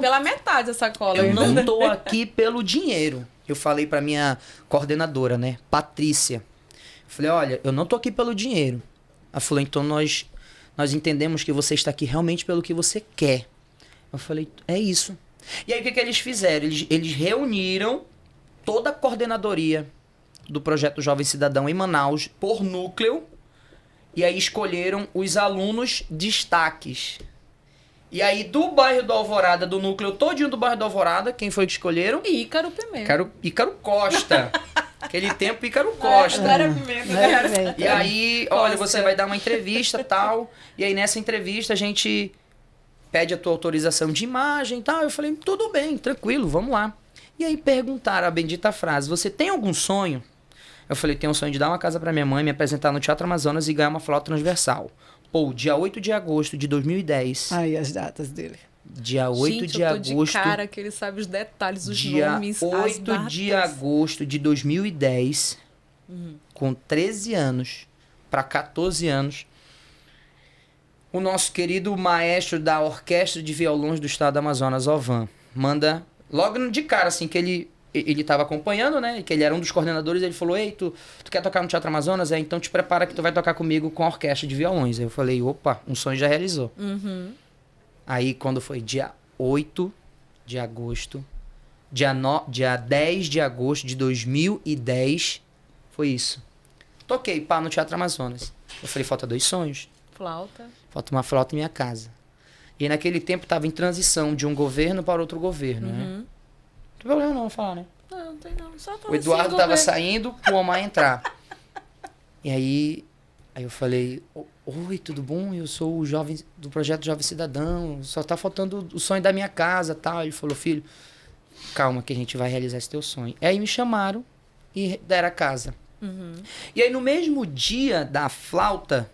pela metade a sacola. Eu não tô aqui pelo dinheiro. Eu falei pra minha coordenadora, né? Patrícia. Falei, olha, eu não tô aqui pelo dinheiro. Ela falou, então nós entendemos que você está aqui realmente pelo que você quer. Eu falei, é isso. E aí o que eles fizeram? Eles reuniram toda a coordenadoria do Projeto Jovem Cidadão em Manaus por núcleo. E aí escolheram os alunos destaques. E aí, do bairro do Alvorada, do núcleo todinho do bairro do Alvorada, quem foi que escolheram? Ícaro Pimenta. Ícaro Costa. Aquele tempo, Ícaro Costa. Não era pimenta, né? E aí, olha, você vai dar uma entrevista e tal. E aí, nessa entrevista, a gente pede a tua autorização de imagem e tal. Eu falei, tudo bem, tranquilo, vamos lá. E aí, perguntaram a bendita frase, você tem algum sonho? Eu falei, tenho um sonho de dar uma casa pra minha mãe, me apresentar no Teatro Amazonas e ganhar uma flauta transversal. Pô, dia 8 de agosto de 2010. Aí, as datas dele. Dia 8 Gente, de eu tô agosto. de cara que ele sabe os detalhes, os Dia nomes, 8 as de datas. agosto de 2010, com 13 anos para 14 anos, o nosso querido maestro da Orquestra de Violões do Estado do Amazonas, Ovan, manda logo de cara, assim, que ele estava acompanhando, né? Que ele era um dos coordenadores, ele falou, ei, tu quer tocar no Teatro Amazonas? Então te prepara que tu vai tocar comigo com a Orquestra de Violões. Aí eu falei, opa, um sonho já realizou. Aí quando foi dia 8 de agosto, dia 10 de agosto de 2010, foi isso. Toquei, pá, no Teatro Amazonas. Eu falei, falta 2 sonhos. Flauta. Falta uma flauta em minha casa. E naquele tempo tava em transição de um governo para outro governo, né? Não tem problema não falar, né? Não tem não. Só O Eduardo tava saindo, o Omar entrar. E aí eu falei, oi, tudo bom? Eu sou o jovem do projeto Jovem Cidadão, só tá faltando o sonho da minha casa, tal. Ele falou, filho, calma que a gente vai realizar esse teu sonho. E aí me chamaram e deram a casa. E aí no mesmo dia da flauta,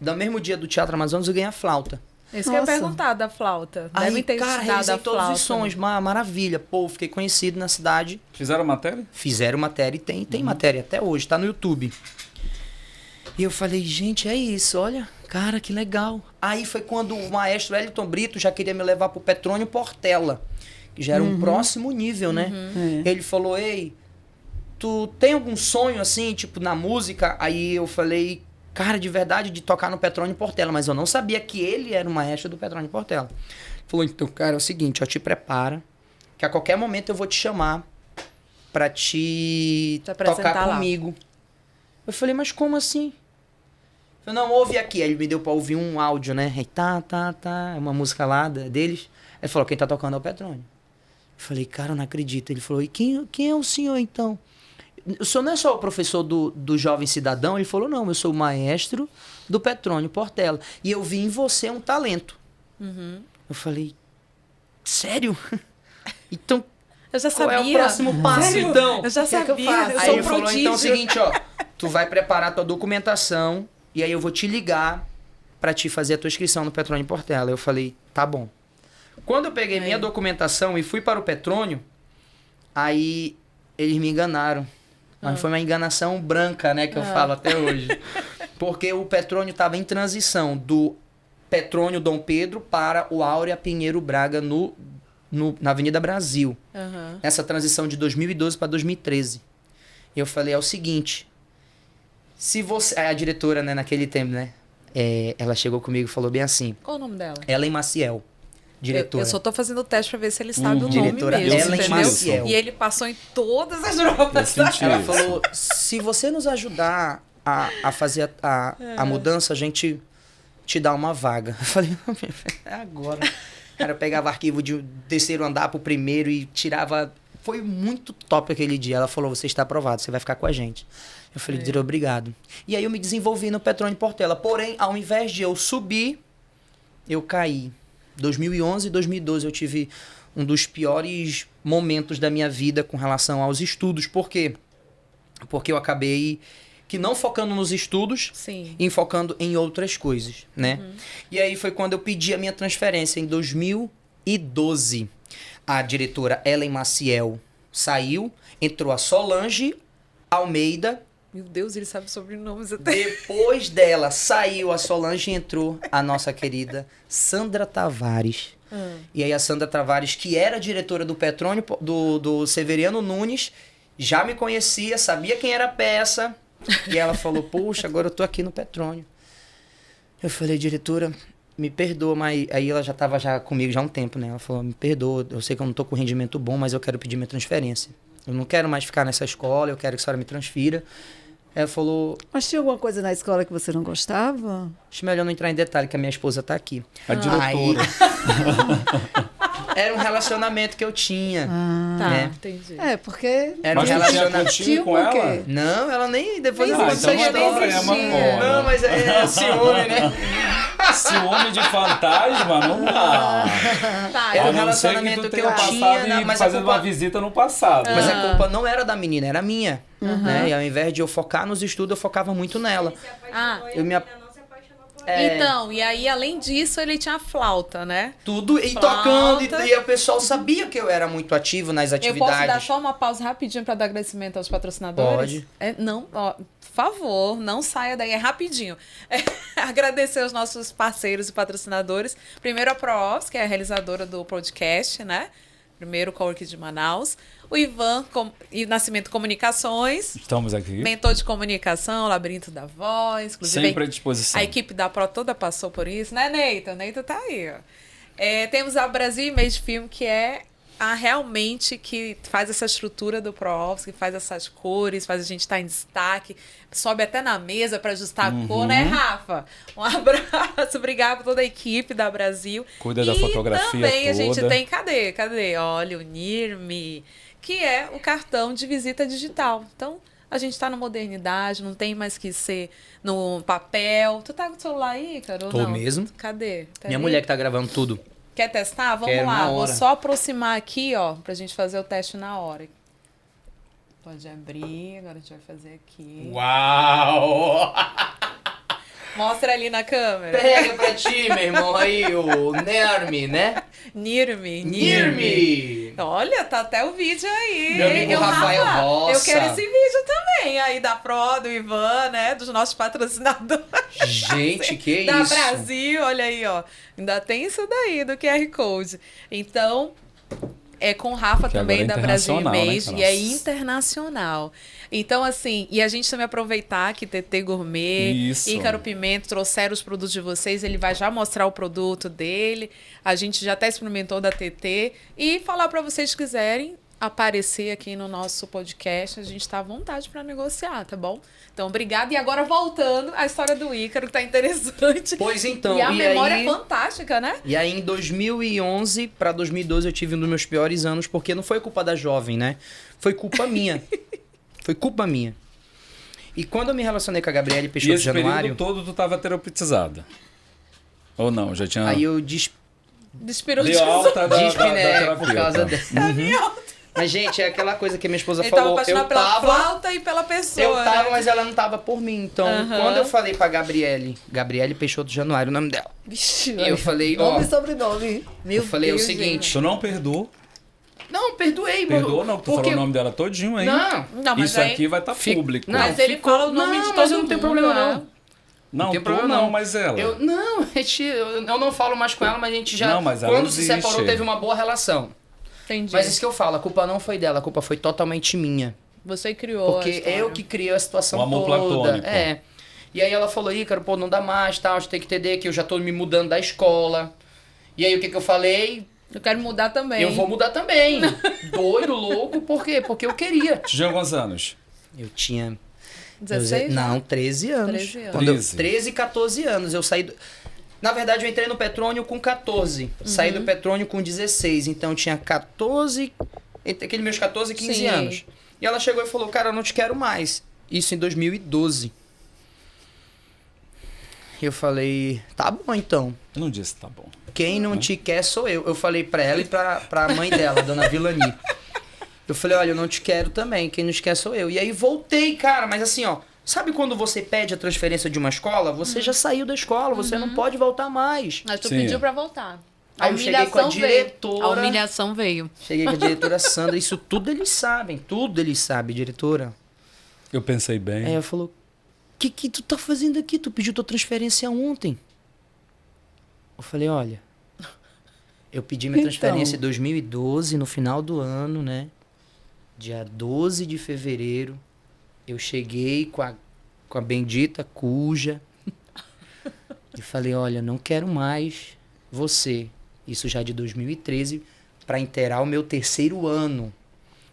no mesmo dia do Teatro Amazonas, eu ganhei a flauta. Isso que eu ia perguntar da flauta. Devem Aí, ter cara, estudado realizei a todos flauta. os sonhos, maravilha. Pô, fiquei conhecido na cidade. Fizeram matéria? Fizeram matéria e tem matéria até hoje, tá no YouTube. E eu falei, gente, é isso, olha, cara, que legal. Aí foi quando o maestro Wellington Brito já queria me levar pro Petrônio Portela, que já era um próximo nível, né? Ele falou, ei, tu tem algum sonho assim, tipo, na música? Aí eu falei, cara, de verdade, de tocar no Petrônio Portela, mas eu não sabia que ele era o maestro do Petrônio Portela. Ele falou, então, cara, é o seguinte, ó, te prepara, que a qualquer momento eu vou te chamar pra te tocar lá. comigo. Eu falei, mas como assim? Eu falei, não, ouve aqui. Aí ele me deu pra ouvir um áudio, né? Aí, é uma música lá deles. Ele falou, quem tá tocando é o Petrônio. Eu falei, cara, eu não acredito. Ele falou, e quem é o senhor, então? O senhor não é só o professor do Jovem Cidadão? Ele falou, não, eu sou o maestro do Petrônio Portela. E eu vi em você um talento. Eu falei, sério? Então, eu já qual sabia. é o próximo passo, Sério? então? Eu já Que é que eu sabia. faço? Eu Aí sou ele um falou, prodígio. então é o seguinte, ó, tu vai preparar tua documentação e aí eu vou te ligar pra te fazer a tua inscrição no Petrônio Portela. Eu falei, tá bom. Quando eu peguei minha documentação e fui para o Petrônio, aí eles me enganaram. Mas foi uma enganação branca, né, que eu falo até hoje. Porque o Petrônio estava em transição do Petrônio Dom Pedro para o Áurea Pinheiro Braga na Avenida Brasil. Essa transição de 2012 para 2013. E eu falei, é o seguinte, se você... A diretora, né, naquele tempo, né, ela chegou comigo e falou bem assim. Qual o nome dela? Ellen Maciel, diretora. Eu só tô fazendo o teste pra ver se ele sabe o nome Diretora mesmo, Ellen entendeu? Maciel. E ele passou em todas as provas. Ela falou, se você nos ajudar a fazer a mudança, a gente te dá uma vaga. Eu falei, é agora. Cara, eu pegava arquivo de terceiro andar pro primeiro e tirava... Foi muito top aquele dia. Ela falou, você está aprovado, você vai ficar com a gente. Eu falei, diretor, obrigado. E aí eu me desenvolvi no Petrônio Portela. Porém, ao invés de eu subir, eu caí. 2011 e 2012 eu tive um dos piores momentos da minha vida com relação aos estudos. Por quê? Porque eu acabei que não focando nos estudos, e focando em outras coisas, né? E aí foi quando eu pedi a minha transferência em 2012. A diretora Ellen Maciel saiu, entrou a Solange Almeida. Meu Deus, ele sabe sobrenomes até. Depois dela saiu a Solange e entrou a nossa querida Sandra Tavares. E aí a Sandra Tavares, que era diretora do Petrônio, do Severiano Nunes, já me conhecia, sabia quem era a peça. E ela falou, poxa, agora eu tô aqui no Petrônio. Eu falei, diretora, me perdoa, mas... Aí ela já tava comigo já há um tempo, né? Ela falou, me perdoa, eu sei que eu não tô com rendimento bom, mas eu quero pedir minha transferência. Eu não quero mais ficar nessa escola, eu quero que a senhora me transfira. Ela falou... Mas tinha alguma coisa na escola que você não gostava? Acho melhor não entrar em detalhe, que a minha esposa tá aqui. A diretora. Era um relacionamento que eu tinha. Tá, né? entendi. Porque... Era um Mas tu tinha relacionamento. contigo com ela? Não, ela nem... Depois Nem eu existe, conto essa então não é história. problema, pô. Não, mas é ciúme, né? Ciúme de fantasma? Não dá. Tá, Era A um não ser relacionamento tu que tenha eu passado tinha, e mas a fazendo culpa- uma visita no passado. Mas né? a culpa não era da menina, era minha. Né? E ao invés de eu focar nos estudos, eu focava muito nela. Ah, Eu me... então, e aí, além disso, ele tinha a flauta, né? Tudo, e Flauta. tocando, e o pessoal sabia que eu era muito ativo nas Eu posso atividades. dar só uma pausa rapidinho para dar agradecimento aos patrocinadores? Pode. Não, ó, por favor, não saia daí, é rapidinho. Agradecer aos nossos parceiros e patrocinadores. Primeiro a ProOffice, que é a realizadora do podcast, né? Primeiro o Cowork de Manaus. O Ivan e Nascimento Comunicações. Estamos aqui. Mentor de comunicação, Labirinto da Voz. Inclusive, Sempre à disposição. a equipe da Pro toda passou por isso, né, Neita? Neita tá aí, ó. Temos a Brasil Image Film, que é a realmente que faz essa estrutura do ProOffice, que faz essas cores, faz a gente estar em destaque, sobe até na mesa para ajustar a cor, né, Rafa? Um abraço, obrigado por toda a equipe da Brasil. Cuida da fotografia também a gente toda. tem, cadê? Olha, o NIRME, que é o cartão de visita digital. Então, a gente está na modernidade, não tem mais que ser no papel. Tu tá com o celular aí, cara? Tô mesmo. Cadê? Tá Minha aí? mulher que tá gravando tudo. Quer testar? Vamos Quero, lá. na Vou hora. só aproximar aqui, ó, pra gente fazer o teste na hora. Pode abrir, agora a gente vai fazer aqui. Uau! Mostra ali na câmera. Pega pra ti, meu irmão, aí, o Nermi, né? Nirme. Nirmi! Olha, tá até o vídeo aí. Meu amigo Eu, Rafael Rafa, Roça. Eu quero esse vídeo também, aí da Pro, do Ivan, né? Dos nossos patrocinadores. Gente, que da isso? Brasil, olha aí, ó. Ainda tem isso daí do QR Code. Então, é com o Rafa Que também agora é da Brasil internacional, né, Image, cara? e é internacional. Então, assim, e a gente também aproveitar que TT Gourmet, Isso. Ícaro Pimenta trouxeram os produtos de vocês, ele vai já mostrar o produto dele, a gente já até experimentou da TT, e falar para vocês que quiserem aparecer aqui no nosso podcast, a gente está à vontade para negociar, tá bom? Então, obrigada. E agora, voltando à história do Ícaro, que tá interessante. Pois então, E a memória aí... é fantástica, né? E aí, em 2011 para 2012, eu tive um dos meus piores anos, porque não foi culpa da jovem, né? Foi culpa minha. Foi culpa minha. E quando eu me relacionei com a Gabriele E Peixoto esse Januário, período todo tu tava terapeutizada? Ou não? Já tinha... aí eu Despirou Deu alta da despiné por terapeuta. causa dessa. Mas, gente, é aquela coisa que minha esposa Ele tava falou. apaixonado Eu pela tava, flauta e pela pessoa. eu tava, né? mas ela não tava por mim. Então, quando eu falei pra Gabriele Peixoto Januário, o nome dela. Vixe, Eu falei, ó, Nome e sobrenome. meu eu falei Deus, o seguinte. Tu não perdoou? Não, perdoei, Perdoou não? Tu porque... falou o nome dela todinho aí. Não. Não, mas Isso aí- aqui vai estar Fica- público. Não, Mas ele ficou- fala o nome não, de todo mas eu não tenho mundo, problema, né? não. Não, tem tu problema, não, não. mas ela. Eu não falo mais com ela, mas a gente já... Não, mas ela quando se existe. separou, teve uma boa relação. Entendi. Mas isso que eu falo, a culpa não foi dela, a culpa foi totalmente minha. Você criou. Porque a história. eu que criei a situação O amor toda. platônico. É. E aí ela falou, Ícaro, pô, não dá mais, tal, a gente tem que entender que eu já tô me mudando da escola. E aí o que eu falei? Eu quero mudar também. Eu vou mudar também. Doido, louco, por quê? Porque eu queria. Tu tinha quantos anos? Eu tinha... 16? Não, 13 anos. 13 anos. Quando eu, 13. 13, 14 anos. Eu saí do... Na verdade, eu entrei no Petrônio com 14. Saí do Petrônio com 16. Então, eu tinha 14... Entre aqueles meus 14 e 15 Sim. anos. E ela chegou e falou, cara, eu não te quero mais. Isso em 2012. Eu falei, tá bom então. Eu não disse, tá bom. Quem não te quer sou eu. Eu falei pra ela e pra mãe dela, dona Vilani. Eu falei, olha, eu não te quero também. Quem não te quer sou eu. E aí voltei, cara. Mas assim, ó. Sabe quando você pede a transferência de uma escola? Você já saiu da escola. Você não pode voltar mais. Mas tu Sim. pediu pra voltar. Aí eu cheguei com a diretora. Veio. A humilhação veio. Cheguei com a diretora Sandra. Isso tudo eles sabem. Tudo eles sabem, diretora. Eu pensei bem. Aí ela falou, o que tu tá fazendo aqui? Tu pediu tua transferência ontem. Eu falei, olha... Eu pedi minha transferência em 2012, no final do ano, né? Dia 12 de fevereiro. Eu cheguei com a bendita cuja. E falei, olha, não quero mais você. Isso já de 2013, para inteirar o meu 3º ano.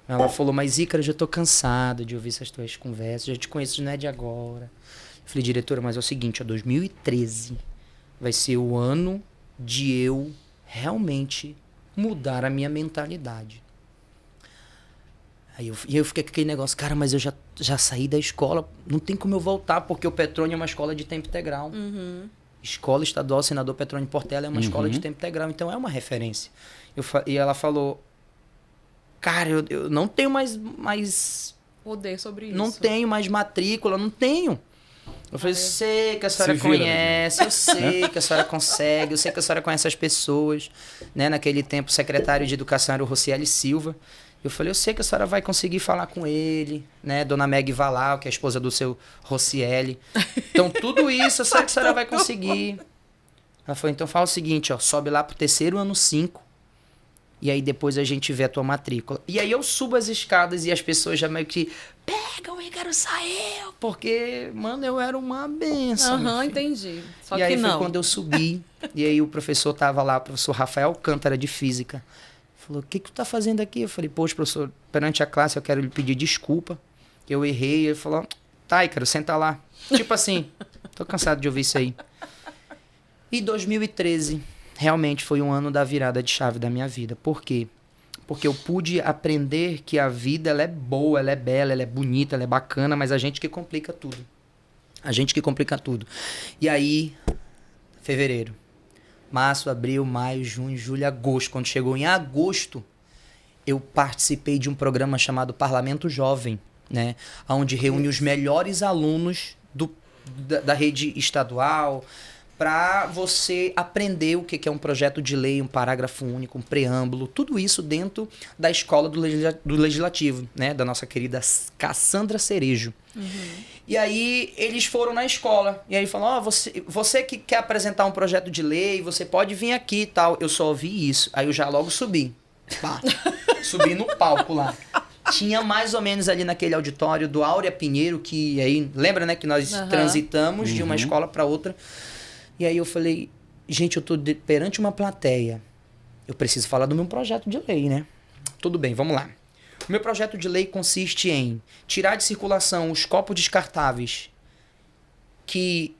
Ela falou, mas Ícaro, já tô cansada de ouvir essas tuas conversas. Já te conheço, não é de agora. Eu falei, diretora, mas é o seguinte, ó, 2013 vai ser o ano de eu realmente mudar a minha mentalidade. Aí eu fiquei com aquele negócio, cara, mas eu já saí da escola, não tem como eu voltar, porque o Petrônio é uma escola de tempo integral. Escola Estadual Senador Petrônio Portela é uma escola de tempo integral, então é uma referência. E ela falou, cara, eu não tenho mais poder sobre isso. Não tenho mais matrícula, não tenho. Eu falei, sei que a senhora conhece, eu sei que a senhora consegue, eu sei que a senhora conhece as pessoas. Né? Naquele tempo, o secretário de Educação era o Rocieli Silva. Eu falei, eu sei que a senhora vai conseguir falar com ele, né? Dona Meg Valau, que é a esposa do seu Rocieli. Então, tudo isso eu sei que a senhora vai conseguir. Ela falou, então fala o seguinte, ó, sobe lá pro terceiro ano 5, e aí depois a gente vê a tua matrícula. E aí eu subo as escadas e as pessoas já meio que, pega, o Ícaro saiu, porque, mano, eu era uma benção. Entendi. Só e que aí não. foi quando eu subi, e aí o professor tava lá, o professor Rafael Alcântara, de Física. Falou, o que tu tá fazendo aqui? Eu falei, poxa, professor, perante a classe eu quero lhe pedir desculpa, que eu errei. Ele falou, tá, Ícaro, senta lá. Tipo assim, tô cansado de ouvir isso aí. E 2013 realmente foi um ano da virada de chave da minha vida. Por quê? Porque eu pude aprender que a vida ela é boa, ela é bela, ela é bonita, ela é bacana, mas a gente que complica tudo. A gente que complica tudo. E aí, fevereiro. Março, abril, maio, junho, julho, agosto. Quando chegou em agosto, eu participei de um programa chamado Parlamento Jovem, né? Onde reúne os melhores alunos da rede estadual para você aprender o que é um projeto de lei, um parágrafo único, um preâmbulo, tudo isso dentro da escola do Legislativo, né? Da nossa querida Cassandra Cerejo. E aí eles foram na escola e aí falaram, você que quer apresentar um projeto de lei, você pode vir aqui e tal. Eu só ouvi isso, aí eu já logo subi. Pá, subi no palco lá. Tinha mais ou menos ali naquele auditório do Áurea Pinheiro, que aí, lembra, né, que nós transitamos de uma escola para outra. E aí eu falei, gente, eu tô perante uma plateia, eu preciso falar do meu projeto de lei, né? Tudo bem, vamos lá. O meu projeto de lei consiste em tirar de circulação os copos descartáveis que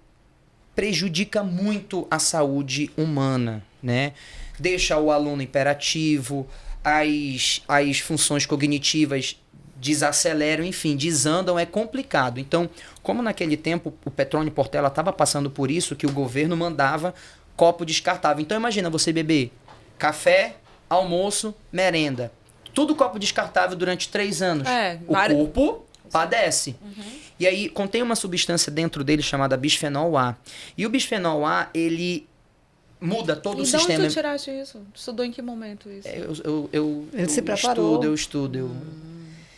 prejudica muito a saúde humana, né? Deixa o aluno hiperativo, as funções cognitivas desaceleram, enfim, desandam, é complicado. Então, como naquele tempo o Petrônio Portela estava passando por isso, que o governo mandava copo descartável. Então, imagina você beber café, almoço, merenda. Tudo copo descartável durante 3 anos. O corpo padece. E aí contém uma substância dentro dele chamada bisfenol A. E o bisfenol A, ele muda todo o sistema. E de onde tu tiraste isso? Estudou em que momento isso? Ele se preparou. Eu estudo.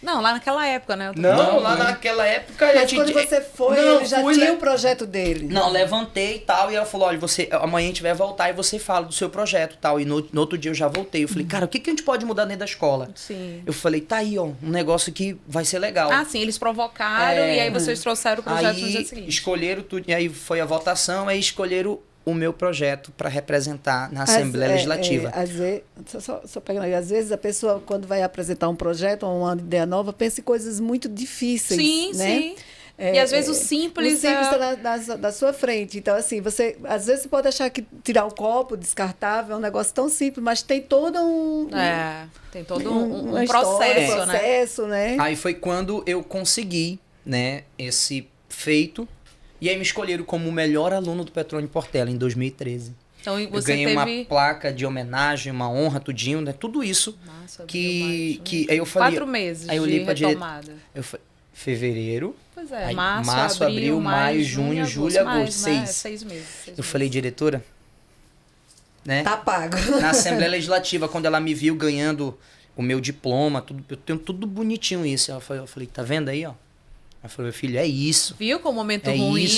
Não, lá naquela época, né? Naquela época... Mas quando você foi, ele já tinha o projeto dele. Não, levantei e tal, e ela falou, olha, amanhã a gente vai voltar e você fala do seu projeto e tal. E no outro dia eu já voltei. Eu falei, cara, o que a gente pode mudar dentro da escola? Sim. Eu falei, tá aí, ó, um negócio que vai ser legal. Ah, sim, eles provocaram e aí vocês trouxeram o projeto no dia seguinte. Escolheram tudo, e aí foi a votação, aí escolheram o meu projeto para representar na Assembleia Legislativa. Às vezes, só pegando aí, às vezes a pessoa, quando vai apresentar um projeto ou uma ideia nova, pensa em coisas muito difíceis. Sim, né? sim. E às vezes o simples está na sua frente. Então, assim, às vezes você pode achar que tirar o copo descartável é um negócio tão simples, mas tem todo tem todo um processo, né? Aí foi quando eu consegui, né, esse feito. E aí me escolheram como o melhor aluno do Petrônio Portela em 2013. Então, eu ganhei uma placa de homenagem, uma honra, tudinho, né? Tudo isso. Nossa, que aí eu falei... 4 meses aí eu de li pra retomada. Eu falei, fevereiro. Pois é, aí, março, abril, maio, junho, julho, agosto. 6 meses. Eu falei, diretora, né? Tá pago. Na Assembleia Legislativa, quando ela me viu ganhando o meu diploma, tudo, eu tenho tudo bonitinho isso. Eu falei, tá vendo aí, ó? Ela falou, meu filho, é isso. Viu que o momento ruim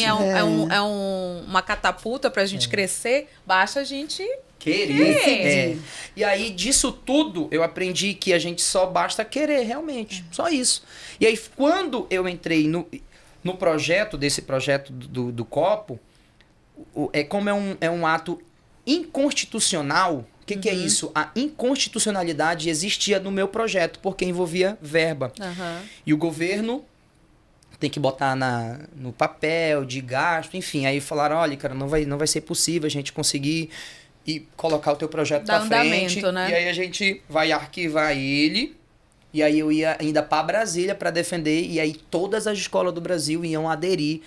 uma catapulta pra gente crescer, basta a gente querer. E aí, disso tudo, eu aprendi que a gente só basta querer, realmente. Só isso. E aí, quando eu entrei no projeto, desse projeto do copo, como é um ato inconstitucional. O que é isso? A inconstitucionalidade existia no meu projeto, porque envolvia verba. E o governo tem que botar no papel de gasto, enfim. Aí falaram, olha, cara, não vai ser possível a gente conseguir e colocar o teu projeto Dá pra frente. andamento, né? E aí a gente vai arquivar ele. E aí eu ia ainda para Brasília para defender. E aí todas as escolas do Brasil iam aderir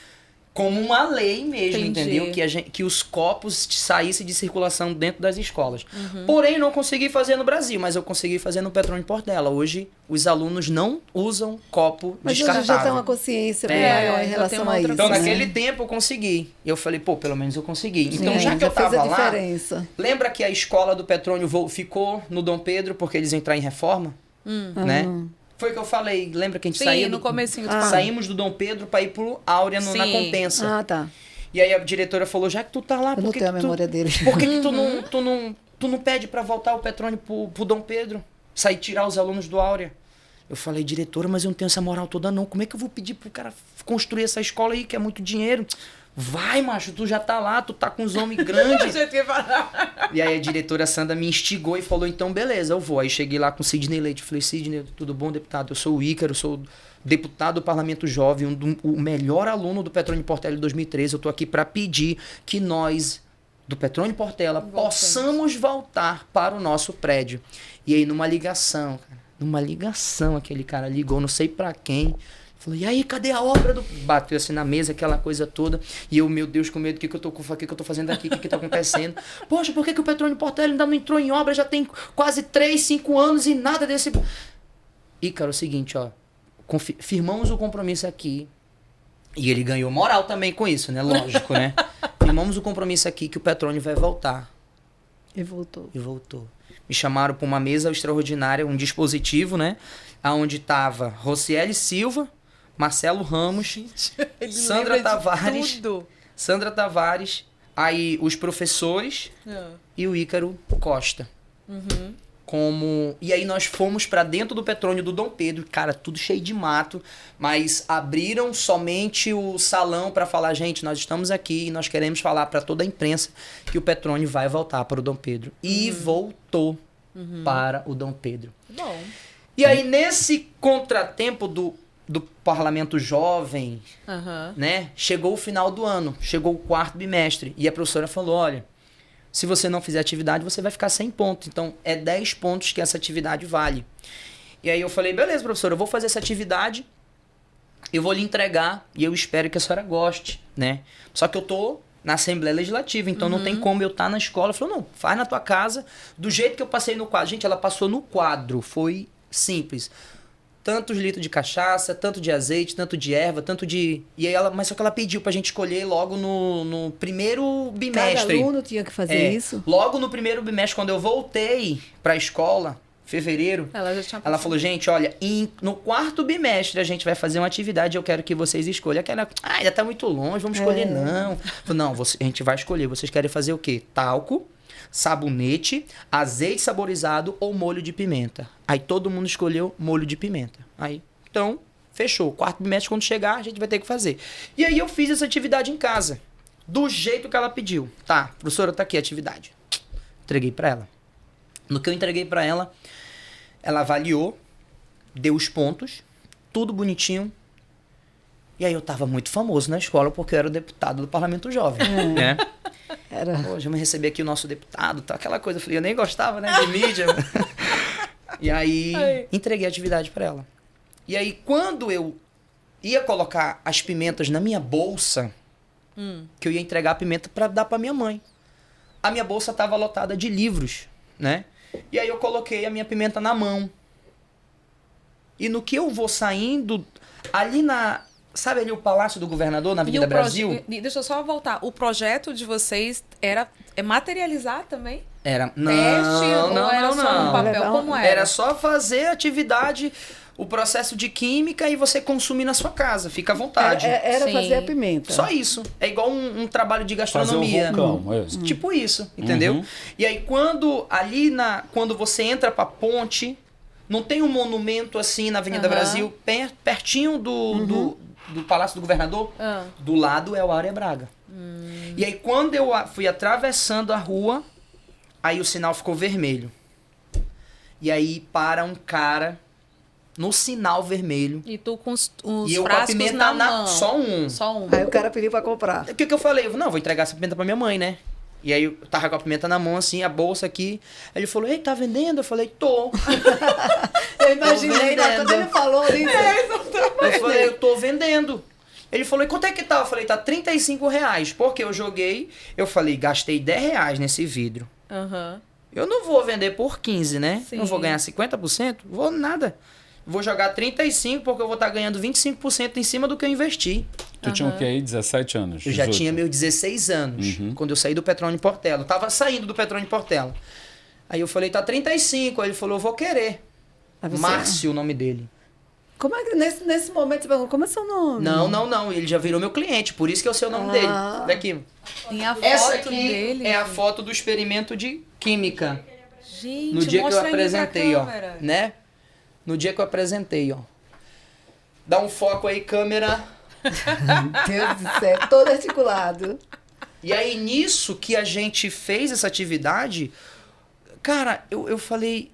como uma lei mesmo, Entendi. entendeu? Que os copos saíssem de circulação dentro das escolas. Porém, não consegui fazer no Brasil, mas eu consegui fazer no Petrônio Portela. Hoje, os alunos não usam copo Mas hoje descartável. já tem uma consciência bem É, maior em já tem relação uma a outra isso. Então, né? naquele tempo, eu consegui. E eu falei, pô, pelo menos eu consegui. Então, Sim, já que eu fez tava a lá... diferença. Lembra que a escola do Petrônio ficou no Dom Pedro porque eles entraram em reforma? Né? Foi o que eu falei. Lembra que a gente Sim, saiu no comecinho tu falou. saímos do Dom Pedro para ir pro Áurea na Sim. Compensa. Ah, tá. E aí a diretora falou, já que tu tá lá, Eu por não que, tenho que a memória dele. por que, que tu não pede para voltar o Petrônio pro Dom Pedro? Sair tirar os alunos do Áurea. Eu falei, diretora, mas eu não tenho essa moral toda não. Como é que eu vou pedir pro cara construir essa escola aí, que é muito dinheiro? Vai, macho, tu já tá lá, tu tá com os homens grandes. E aí a diretora Sandra me instigou e falou, então beleza, eu vou. Aí cheguei lá com o Sidney Leite, falei, Sidney, tudo bom, deputado? Eu sou o Ícaro, sou deputado do Parlamento Jovem, o melhor aluno do Petrônio Portela de 2013. Eu tô aqui para pedir que nós, do Petrônio Portela, possamos voltar para o nosso prédio. E aí numa ligação, aquele cara ligou, não sei para quem. Falou, e aí, cadê a obra do... Bateu assim na mesa, aquela coisa toda. E eu, meu Deus, com medo, o que eu tô fazendo aqui? O que tá acontecendo? Poxa, por que o Petrônio Portela ainda não entrou em obra? Já tem quase 3, 5 anos e nada desse... E, cara, é o seguinte, ó. Firmamos o compromisso aqui. E ele ganhou moral também com isso, né? Lógico, né? Firmamos o compromisso aqui que o Petrônio vai voltar. E voltou. E voltou. Me chamaram para uma mesa extraordinária, um dispositivo, né? Onde tava Rocieli Silva, Marcelo Ramos, Sandra Tavares, aí os professores e o Ícaro Costa. E aí nós fomos para dentro do Petrônio do Dom Pedro, cara, tudo cheio de mato, mas abriram somente o salão para falar, gente, nós estamos aqui e nós queremos falar para toda a imprensa que o Petrônio vai voltar para o Dom Pedro. E voltou para o Dom Pedro. Bom. E aí, nesse contratempo do Parlamento Jovem, né? Chegou o final do ano, chegou o 4º bimestre. E a professora falou, olha, se você não fizer atividade, você vai ficar sem ponto. Então, é 10 pontos que essa atividade vale. E aí eu falei, beleza, professora, eu vou fazer essa atividade, eu vou lhe entregar e eu espero que a senhora goste, né? Só que eu tô na Assembleia Legislativa, então não tem como eu estar na escola. Ela falou, não, faz na tua casa, do jeito que eu passei no quadro. Gente, ela passou no quadro, foi simples. Tantos litros de cachaça, tanto de azeite, tanto de erva, tanto de... E aí mas só que ela pediu pra gente escolher logo no primeiro bimestre. Cada aluno tinha que fazer isso? Logo no primeiro bimestre, quando eu voltei pra escola, fevereiro, ela falou, gente, olha, no 4º bimestre a gente vai fazer uma atividade, eu quero que vocês escolham. Aquela, ainda tá muito longe, vamos escolher não. Falei, não, a gente vai escolher. Vocês querem fazer o quê? Talco, sabonete, azeite saborizado ou molho de pimenta. Aí todo mundo escolheu molho de pimenta. Aí, então, fechou. 4º bimestre, quando chegar, a gente vai ter que fazer. E aí eu fiz essa atividade em casa, do jeito que ela pediu. Tá, professora, tá aqui a atividade. Entreguei pra ela. No que eu entreguei pra ela, ela avaliou, deu os pontos, tudo bonitinho. E aí eu tava muito famoso na escola porque eu era o deputado do Parlamento Jovem, né? Era. Hoje eu me recebi aqui o nosso deputado, tá? Aquela coisa, eu falei, eu nem gostava, né, de mídia. E aí, entreguei a atividade pra ela. E aí, quando eu ia colocar as pimentas na minha bolsa, que eu ia entregar a pimenta pra dar pra minha mãe, a minha bolsa tava lotada de livros, né? E aí eu coloquei a minha pimenta na mão. E no que eu vou saindo, ali na... Sabe ali o Palácio do Governador, na Avenida Brasil? Deixa eu só voltar. O projeto de vocês era materializar também? Era. Teste ou era só um papel? Como era? Era só fazer atividade, o processo de química e você consumir na sua casa. Fica à vontade. Era Sim. fazer a pimenta. Só isso. É igual um trabalho de gastronomia. Fazer um vulcão, Tipo isso, entendeu? E aí quando você entra pra ponte, não tem um monumento assim na Avenida Brasil, pertinho do Palácio do Governador? Do lado é o Áurea Braga. E aí quando eu fui atravessando a rua, aí o sinal ficou vermelho. E aí para um cara no sinal vermelho. E tu com os E eu com a frascos pimenta na mão. Só um. Só um. Aí o cara pediu pra comprar. O que eu falei? Não, vou entregar essa pimenta pra minha mãe, né? E aí eu tava com a pimenta na mão, assim, a bolsa aqui. Aí ele falou, ei, tá vendendo? Eu falei, tô. Eu imaginei, né? Quando ele falou isso. Eu falei, eu tô vendendo. Ele falou, e quanto é que tá? Eu falei, tá R$35. Porque eu joguei, eu falei, gastei R$10 nesse vidro. Eu não vou vender por 15, né? Sim. Não vou ganhar 50%? Vou nada. Vou jogar 35 porque eu vou estar ganhando 25% em cima do que eu investi. Tu tinha o quê aí? 17 anos? Eu já 18? tinha meus 16 anos, quando eu saí do Petrone Portela. Eu tava saindo do Petrone Portela. Aí eu falei, tá 35. Aí ele falou, eu vou querer. Márcio, o nome dele. Como é que nesse momento você perguntou, como é seu nome? Não. Ele já virou meu cliente, por isso que eu sei o nome dele. Olha aqui. Tem a foto Essa aqui dele. é a foto do experimento de química. Gente, No dia que eu mostra aí pra apresentei, ó. câmera. Né? No dia que eu apresentei, ó. Dá um foco aí, câmera. Deus do céu, todo articulado. E aí, nisso que a gente fez essa atividade, cara, eu falei...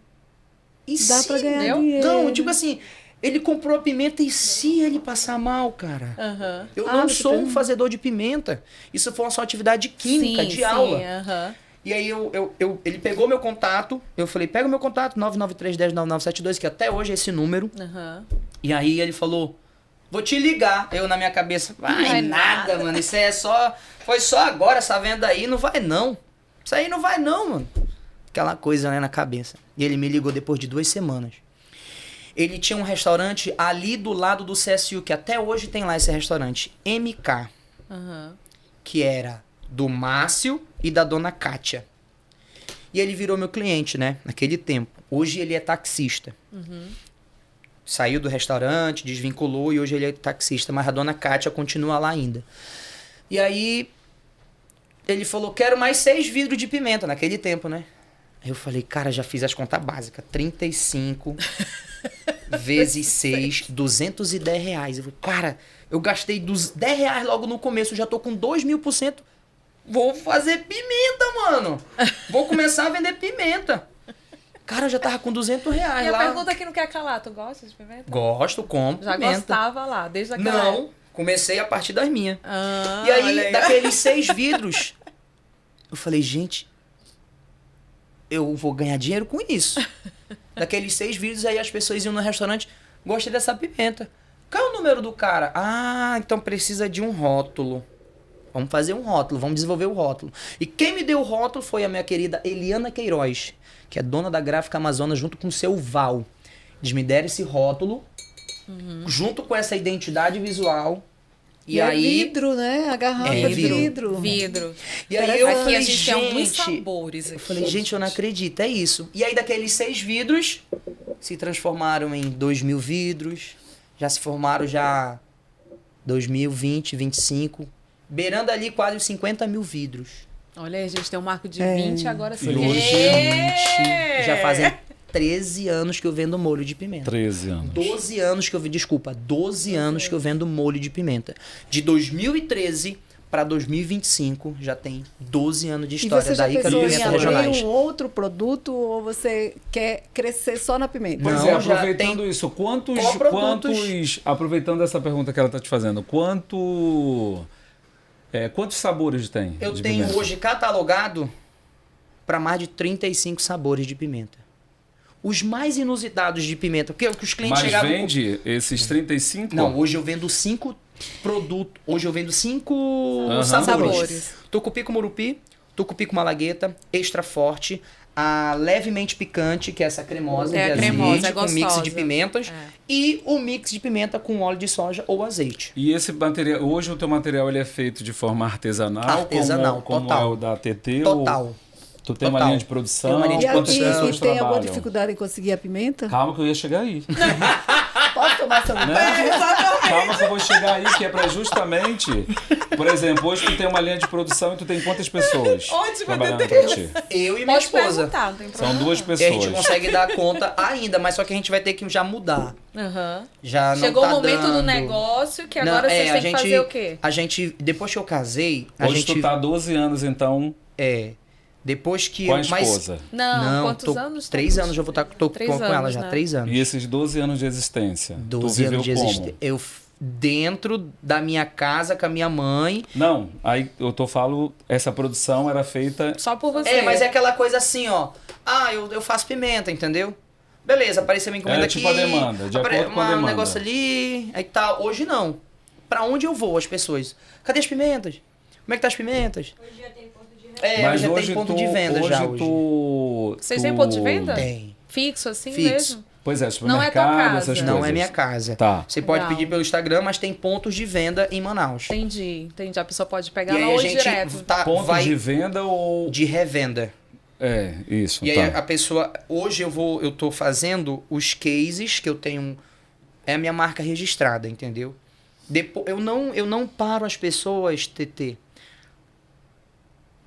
E Dá se... pra ganhar Deu? dinheiro. Não, tipo assim, ele comprou a pimenta e se ele passar mal, cara? Eu não sou um fazedor de pimenta. Isso foi só atividade química, de aula. E aí ele pegou meu contato, eu falei, pega o meu contato, 993109972, que até hoje é esse número. E aí ele falou, vou te ligar. Eu na minha cabeça, vai nada, mano, isso aí é só... Foi só agora essa venda aí, não vai não. Isso aí não vai não, mano. Aquela coisa, né, na cabeça. E ele me ligou depois de 2 semanas. Ele tinha um restaurante ali do lado do CSU, que até hoje tem lá esse restaurante, MK. Que era do Márcio e da dona Kátia. E ele virou meu cliente, né? Naquele tempo. Hoje ele é taxista. Saiu do restaurante, desvinculou e hoje ele é taxista. Mas a dona Kátia continua lá ainda. E aí ele falou, quero mais 6 vidros de pimenta. Naquele tempo, né? Aí eu falei, cara, já fiz as contas básicas. 35 vezes 6, R$210. Eu falei, cara, eu gastei R$10 logo no começo. Eu já tô com 2.000%. Vou fazer pimenta, mano. Vou começar a vender pimenta. Cara, eu já tava com R$200 E a lá. pergunta que não quer calar, tu gosta de pimenta? Gosto, compro Já pimenta. gostava lá, desde aquela Não, época. comecei a partir das minhas. Ah, E aí, olha daqueles 6 vidros, eu falei, gente, eu vou ganhar dinheiro com isso. Daqueles 6 vidros, aí as pessoas iam no restaurante, gostei dessa pimenta. Qual é o número do cara? Ah, então precisa de um rótulo. Vamos fazer um rótulo, vamos desenvolver o rótulo. E quem me deu o rótulo foi a minha querida Eliana Queiroz, que é dona da Gráfica Amazonas, junto com o seu Val. Eles me deram esse rótulo, junto com essa identidade visual. E é aí... vidro, né? A garrafa é vidro. Vidro. E aí eu Aqui falei, a gente tem alguns gente... sabores. Eu falei, gente, eu não acredito, é isso. E aí daqueles 6 vidros, se transformaram em 2.000 vidros. Já se formaram já 2.020, 25... Beirando ali quase os 50.000 vidros. Olha aí, a gente tem um marco de 20, agora sim. E hoje Já fazem 13 anos que eu vendo molho de pimenta. 13 anos. 12 anos que eu... Desculpa, 12 anos que eu vendo molho de pimenta. De 2013 para 2025, já tem 12 anos de história. E você já Daí que pensou em Pimenta abrir Regionais. um outro produto ou você quer crescer só na pimenta? Pois Não, é, já aproveitando tem isso, quantos... Aproveitando essa pergunta que ela está te fazendo, quantos sabores tem? Eu de tenho pimenta? hoje catalogado para mais de 35 sabores de pimenta. Os mais inusitados de pimenta, porque os clientes Mas chegavam... vende esses 35? Não, hoje eu vendo 5 produtos. Hoje eu vendo 5 Sabores. Tucupi com murupi, tucupi com malagueta, extra forte, a levemente picante, que é essa cremosa É de a azeite, cremosa, é com mix gostosa. de pimentas, e o mix de pimenta com óleo de soja ou azeite. E esse material, hoje o teu material ele é feito de forma artesanal? Artesanal, como total. é o da TT? Total. Ou tu tem uma Total. linha de produção? Tem uma linha de Quantas produção. pessoas E tem alguma trabalham? dificuldade em conseguir a pimenta? Calma que eu ia chegar aí. Posso tomar essa Né? Calma que eu vou chegar aí, que é pra justamente... Por exemplo, hoje tu tem uma linha de produção e tu tem quantas pessoas Ótimo, trabalhando pra ti? Eu e minha Pode esposa. perguntar, não tem problema. São 2 E a gente pessoas. consegue dar conta ainda, mas só que a gente vai ter que já mudar. Já não Chegou tá o momento do dando. negócio, que Não, agora vocês a têm que gente- fazer o quê? A gente, depois que eu casei, a Hoje gente... tu tá há 12 anos, então, Depois que com a eu... esposa. Não, quantos anos? 3 anos eu vou estar... Tô 3 com ela anos, já, né? 3 anos. E esses 12 anos de existência? 12 tu viveu anos de como? existência. Eu dentro da minha casa com a minha mãe. Não, aí falo, essa produção era feita... Só por você. Mas é aquela coisa assim, ó. Eu faço pimenta, entendeu? Beleza, apareceu uma encomenda aqui. Tipo a demanda, de acordo com a demanda. Um negócio ali, aí tal. Hoje não. Pra onde eu vou, as pessoas? Cadê as pimentas? Como é que tá as pimentas? Hoje já tem ponto de renda. Mas hoje tem ponto de venda já hoje. Vocês têm ponto de venda? Tem. Fixo, assim Fixo. mesmo? Pois é, Não é supermercado, tua casa. essas coisas. Não é minha casa. Tá. Você pode Legal. pedir pelo Instagram, mas tem pontos de venda em Manaus. Entendi. A pessoa pode pegar E lá aí a ou gente direto. Pontos de venda ou... de revenda. Isso, E tá. aí a pessoa... Hoje eu tô fazendo os cases que eu tenho... É a minha marca registrada, entendeu? Depois, eu não paro as pessoas, TT,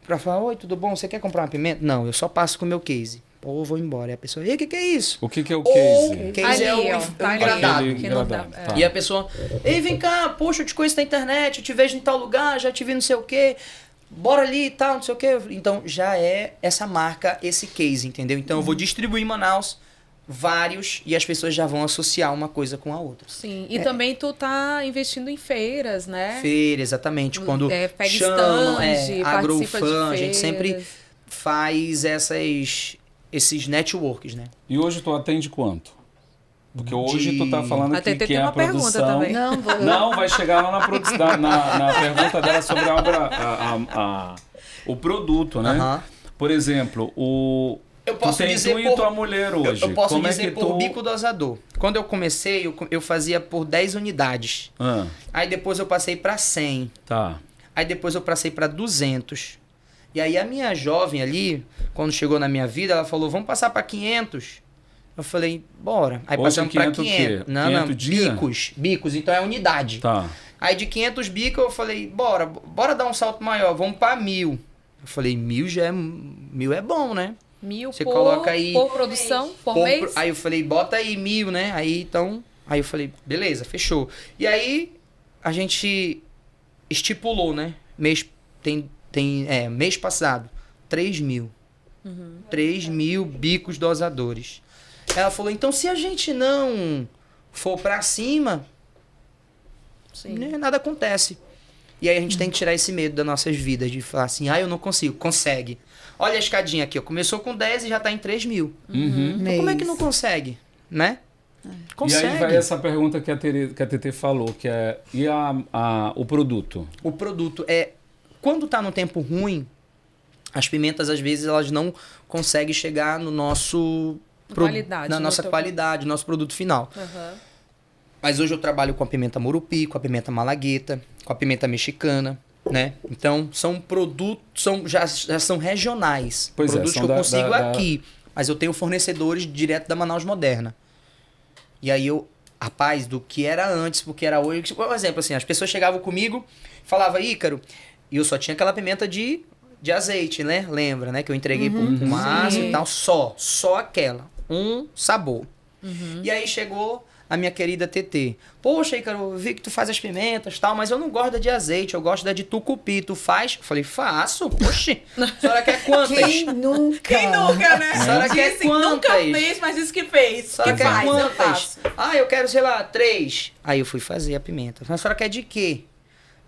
pra falar, oi, tudo bom? Você quer comprar uma pimenta? Não, eu só passo com o meu case. Ou vou embora. E a pessoa, e o que é isso? O que é o Ou case? case é Ali, o ó, tá engradado. ali, que não dá. Engradado, tá. E a pessoa, ei, vem cá, poxa, eu te conheço na internet, eu te vejo em tal lugar, já te vi não sei o quê, bora ali e tal, não sei o quê. Então já é essa marca, esse case, entendeu? Então eu vou distribuir em Manaus vários e as pessoas já vão associar uma coisa com a outra. Sim. E também tu tá investindo em feiras, né? Feira, exatamente. Quando Pega chamam, stand, participa agrofan, de a gente sempre feiras. faz esses networks, né? E hoje tu atende quanto? Porque hoje tu tá falando A TT que tem é uma a produção... pergunta também. Não, Vai chegar lá na produção, na pergunta dela sobre a obra, o produto, né? Aham. Por exemplo, Eu posso tu tem dizer tu e tua mulher hoje. Eu posso Como dizer é que por bico dosador. Quando eu comecei, eu fazia por 10 unidades. Ah, Aí depois eu passei para 100. tá. Aí depois eu passei para 200. E aí a minha jovem ali, quando chegou na minha vida, ela falou, vamos passar para 500. Eu falei, bora. Aí Hoje passamos para 500 o 500. quê? Não, 500 dia? Bicos, então é unidade. Tá. Aí de 500 bicos eu falei, bora dar um salto maior, vamos para 1000. Eu falei, 1000 é bom, né? 1.000 Você por, coloca aí- por produção, por mês? Aí eu falei, bota aí 1000, né? Aí eu falei, beleza, fechou. E aí a gente estipulou, né? Mês passado, 3.000. 3.000 bicos dosadores. Ela falou, então se a gente não for pra cima, Sim. né, nada acontece. E aí a gente tem que tirar esse medo das nossas vidas, de falar assim, eu não consigo. Consegue. Olha a escadinha aqui, ó. Começou com 10 e já tá em 3.000. Então, como é que não consegue? Né? Consegue. E aí vai essa pergunta que a TT falou, que é, e o produto? O produto é... Quando tá no tempo ruim, as pimentas, às vezes, elas não conseguem chegar no nosso... Qualidade, na no nossa teu- qualidade, no nosso produto final. Aham. Mas hoje eu trabalho com a pimenta morupi, com a pimenta malagueta, com a pimenta mexicana, né? Então, são produtos, já são regionais. Pois é, produtos são que eu da- consigo da- aqui. Mas eu tenho fornecedores direto da Manaus Moderna. E aí rapaz, do que era antes, porque era hoje... Por exemplo, assim, as pessoas chegavam comigo, falavam, Ícaro, e eu só tinha aquela pimenta de azeite, né? Lembra, né? Que eu entreguei pro Márcio e tal. Só aquela. Um sabor. E aí chegou a minha querida TT. Poxa, Ícaro, eu vi que tu faz as pimentas e tal, mas eu não gosto da de azeite, eu gosto da de tucupi. Tu faz? Eu falei, faço. Oxi. A senhora quer quantas? Quem nunca? Quem nunca, né? A senhora quer Disse que nunca quantas? fez, mas disse que fez. A senhora Que quer faz, eu quantas? faço. Eu quero, sei lá, 3. Aí eu fui fazer a pimenta. A senhora quer de quê?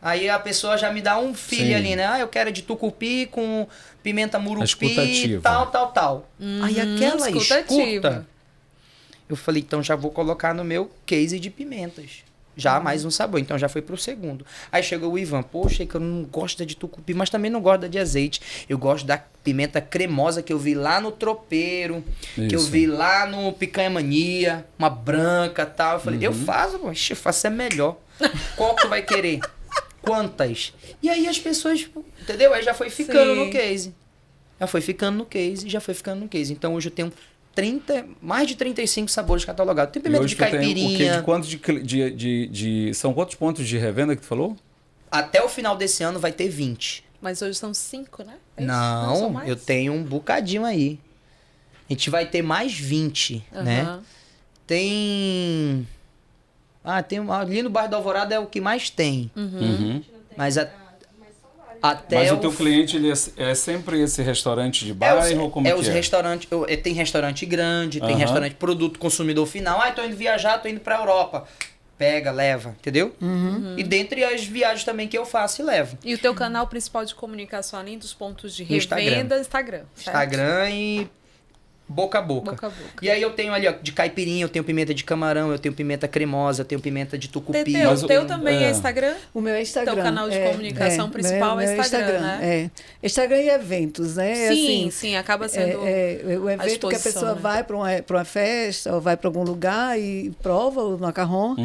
Aí a pessoa já me dá um filho Sim. ali, né? Eu quero de tucupi com pimenta murupi, Escutativa. tal. Aí aquela escutativa. escuta, eu falei, então já vou colocar no meu case de pimentas. Já mais um sabor, então já foi pro segundo. Aí chegou o Ivan, poxa, que eu não gosto da de tucupi, mas também não gosto da de azeite. Eu gosto da pimenta cremosa que eu vi lá no Tropeiro, que eu Isso. vi lá no Picanha Mania, uma branca e tal. Eu falei, eu faço, poxa, eu faço é melhor. Qual que tu vai querer? Quantas? E aí as pessoas, entendeu? Aí já foi ficando Sim. no case. Já foi ficando no case. Então hoje eu tenho mais de 35 sabores catalogados. Tem E pimenta hoje de tu tem o quê? caipirinha. De quantos são quantos pontos de revenda que tu falou? Até o final desse ano vai ter 20. Mas hoje são 5, né? É isso? são Não, mais? eu tenho um bocadinho aí. A gente vai ter mais 20, né? Aham. Tem... ali no bairro da Alvorada é o que mais tem. Uhum. Mas até Mas o teu cliente ele é sempre esse restaurante de bairro? Como é que os restaurantes. Tem restaurante grande, tem Aham. restaurante produto consumidor final. Tô indo viajar, tô indo pra Europa. pega, leva, entendeu? E dentre as viagens também que eu faço e levo. E o teu canal principal de comunicação, além dos pontos de Instagram. revenda, Instagram. certo? Instagram e boca a boca. Boca a boca. E aí eu tenho ali, ó, de caipirinha, eu tenho pimenta de camarão, eu tenho pimenta cremosa, eu tenho pimenta de tucupi. Teteu, Mas o o- teu também é é. Instagram? O meu é Instagram. Teu canal de comunicação principal é meu Instagram, né? É. Instagram e eventos, né? Sim, Assim, sim, acaba sendo o evento que a exposição, pessoa né? vai para uma festa ou vai para algum lugar e prova o macarrão.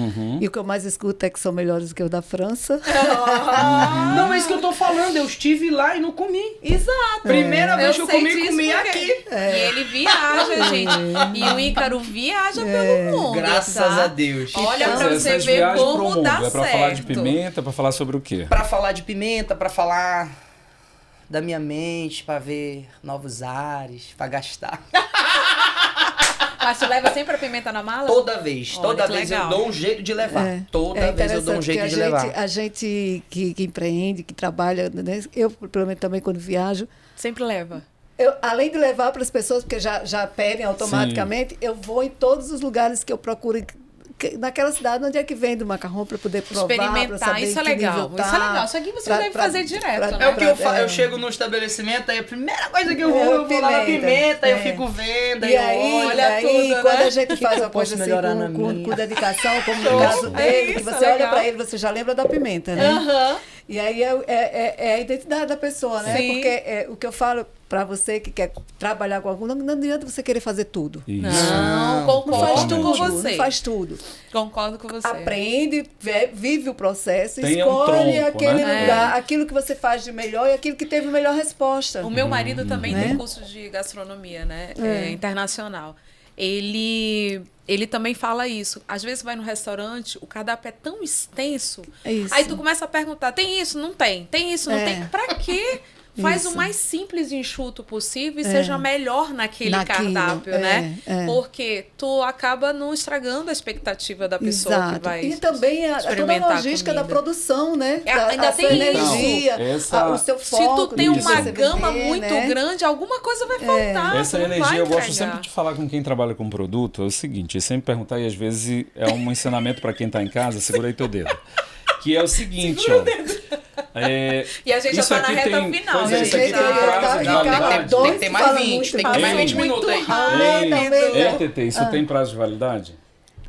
E o que eu mais escuto é que são melhores do que o da França. Não, é isso que eu tô falando, eu estive lá e não comi. Exato. Primeira vez que eu sei comi, disso comi porque- aqui. E ele viaja, gente. E o Ícaro viaja pelo mundo. Graças tá? a Deus. Olha Mas pra você essas ver viagens pro como mundo, dá é pra certo. falar de pimenta, pra falar sobre o quê? Pra falar de pimenta, pra falar da minha mente, pra ver novos ares, pra gastar. Mas tu leva sempre a pimenta na mala? Toda vez, Olha, toda que vez legal. eu dou um jeito de levar. Toda vez eu dou um interessante jeito que de levar. A gente que empreende, que trabalha, né? Eu, pelo menos também quando viajo, Sempre leva. eu, além de levar para as pessoas, porque já pedem automaticamente, eu vou em todos os lugares que eu procuro, naquela cidade onde é que vende o macarrão para poder provar, para Experimentar, saber isso é em que legal. nível tá, Isso é legal. Isso aqui você deve fazer direto, né? É o que eu faço. é. Eu chego no estabelecimento, aí a primeira coisa que eu É, vou lá na pimenta, eu é. fico vendo, E aí, olha aí tudo, quando né? a gente Que faz que eu uma coisa posso assim melhorar na com minha? dedicação, como Show. no caso É dele, que isso, você olha legal. para ele, você já lembra da pimenta, né? Aham. E aí é a identidade da pessoa, né? Sim. Porque o que eu falo para você que quer trabalhar com algum, não adianta você querer fazer tudo. Isso. Não, Não faz concordo tudo, com você. não faz tudo. Concordo com você. Aprende, vive o processo, Tenha um escolhe tronco, aquele né? lugar, aquilo que você faz de melhor e aquilo que teve melhor resposta. O meu marido também Né? tem curso de gastronomia, né? Internacional. Ele também fala isso. Às vezes vai no restaurante, o cardápio é tão extenso. É isso. Aí tu começa a perguntar, tem isso? Não tem. Tem isso? Não É. tem. Pra quê? Faz Isso. o mais simples e enxuto possível e seja melhor naquele Naquilo, cardápio, né? Porque tu acaba não estragando a expectativa da pessoa que Exato. vai E também toda a experimentar a logística da comida. produção, né? Ainda a tem sua isso. energia, Essa- o seu Se foco. tu tem do que uma você gama vender, muito né? grande, alguma coisa vai faltar. Essa tu não energia vai eu gosto entregar. sempre de falar com quem trabalha com produto. É o seguinte, sempre perguntar, e às vezes é um ensinamento para quem está em casa, segura aí teu dedo. Que é o seguinte, ó. E a gente já isso tá na aqui reta tem- final, pois é, gente. isso aqui tem prazo de Não, validade. tem que ter mais 20, tem que ter mais 20 minutos aí. Ei, TT, isso tem prazo de validade?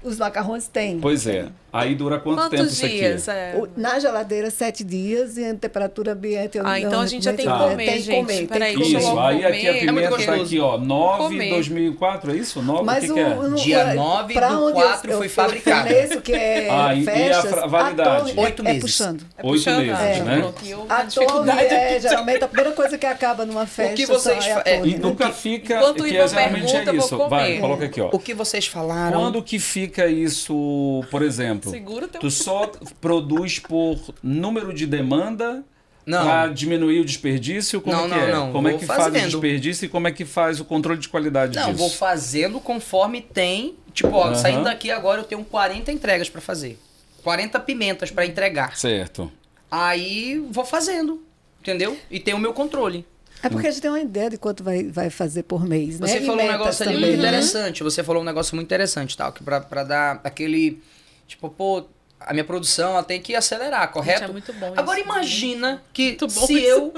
Os macarrões têm. Pois é. Aí dura quanto tempo Quantos isso aqui? dias? É. Na geladeira, 7 dias e em temperatura ambiente. Então a gente já tem que Tá. comer, tem que gente. comer, tem Peraí, que deixa eu Isso, logo aí aqui a comer. pimenta muito tá gostoso. aqui, ó, 9 Comer. de 2004, é isso? 9, Mas o que, que é? Dia 9 pra do onde 4 foi fabricado. Isso que é Ah, e a festas, validade? torre 8 é meses. puxando. É 8 puxando, meses, né? Pronto, e eu, A a dificuldade torre aqui. geralmente a primeira coisa que acaba numa festa que vocês é a fa- é, torre. E nunca fica, Enquanto o que Ivan geralmente pergunta, é eu vou isso. comer. Vai, coloca aqui, ó. O que vocês falaram? Quando que fica isso, por exemplo, Segura o teu- tu só produz por número de demanda Não. para diminuir o desperdício? Como Não, é que não, é? não. Como é Vou que faz o fazendo. desperdício e como é que faz o controle de qualidade Não, disso? vou fazendo conforme tem. Tipo, ó, Aham. saindo daqui agora eu tenho 40 entregas pra fazer. 40 pimentas pra entregar. Certo. Aí vou fazendo, entendeu? E tem o meu controle. É porque a gente tem uma ideia de quanto vai fazer por mês, né? Você E falou um metas negócio ali também, muito né? interessante. Você falou um negócio muito interessante, tal, que pra dar aquele. Tipo, pô, a minha produção ela tem que acelerar, correto? Gente, é muito bom Agora isso. imagina que Muito bom se isso. eu,